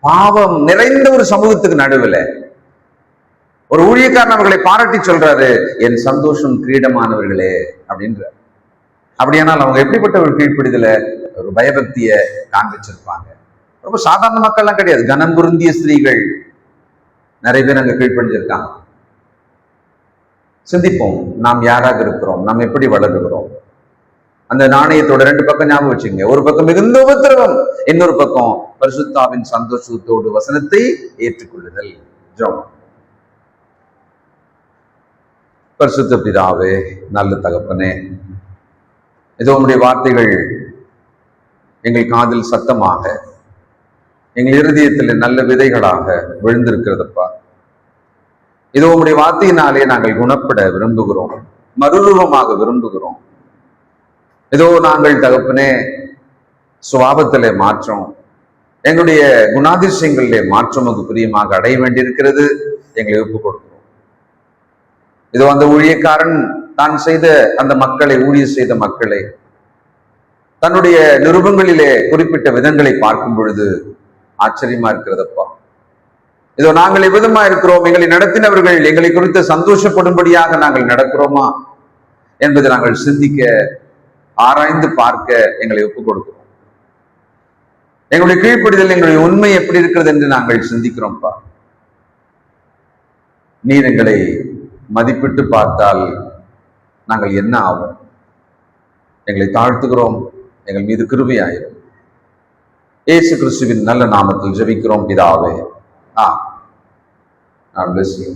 பாவம் நிறைந்த ஒரு சமூகத்துக்கு நடுவில் ஒரு ஊழியக்காரன் அவர்களை பாராட்டி சொல்றாரு, என் சந்தோஷம் கிரீடமானவர்களே அப்படின்றார். அப்படியானால் அவங்க எப்படிப்பட்ட ஒரு கீழ்ப்படிதல, ஒரு பயபக்திய காண்பிச்சிருப்பாங்க. ரொம்ப சாதாரண மக்கள்லாம் கிடையாது, கனம் பொருந்திய ஸ்திரீகள் நிறைய பேர் அங்க கீழ்ப்படிஞ்சிருக்காங்க. சிந்திப்போம், நாம் யாராக இருக்கிறோம், நாம் எப்படி வளருகிறோம். அந்த நாணயத்தோட ரெண்டு பக்கம் ஞாபகம் வச்சுங்க. ஒரு பக்கம் மிகுந்த உபத்திரவம், இன்னொரு பக்கம் பரிசுத்தாவின் சந்தோஷத்தோடு வசனத்தை ஏற்றுக்கொள்ளுதல். ஜெபம். பரிசுத்த பிதாவே, நல்ல தகப்பனே, ஏதோ உம்முடைய வார்த்தைகள் எங்கள் காதில் சத்தமாக, எங்கள் இருதயத்தில் நல்ல விதைகளாக விழுந்திருக்கிறதப்பா. இதோ உம்முடைய வார்த்தையினாலே நாங்கள் குணப்பட விரும்புகிறோம், மறுரூபமாக விரும்புகிறோம். ஏதோ நாங்கள் தகப்பனே சுபாவத்திலே மாற்றம், எங்களுடைய குணாதிசயங்களிலே மாற்றமுக்கு பிரியமாக அடைய வேண்டியிருக்கிறது. எங்களை ஒப்புக் கொடுக்கிறோம். இதோ அந்த ஊழியக்காரன் தான் செய்த அந்த மக்களை, ஊழியர் செய்த மக்களை தன்னுடைய நிருபங்களிலே குறிப்பிட்ட விதங்களை பார்க்கும் பொழுது ஆச்சரியமா இருக்கிறதப்பா. இதோ நாங்கள் எவ்விதமா இருக்கிறோம், எங்களை நடத்தினவர்கள் எங்களை குறித்து சந்தோஷப்படும்படியாக நாங்கள் நடக்கிறோமா என்பதை நாங்கள் சிந்திக்க, ஆராய்ந்து பார்க்க எங்களை ஒப்புக் கொடுக்கிறோம். எங்களுடைய கீழ்ப்படிதல், எங்களுடைய உண்மை எப்படி இருக்கிறது என்று நாங்கள் சிந்திக்கிறோம்ப்பா. நீர் எங்களை மதிப்பிட்டு பார்த்தால் நாங்கள் என்ன ஆவோம்? எங்களை தாழ்த்துகிறோம், எங்கள் மீது கிருபையாயிரும். இயேசு கிறிஸ்துவின் நல்ல நாமத்தில் ஜெபிக்கிறோம் பிதாவே. God bless you.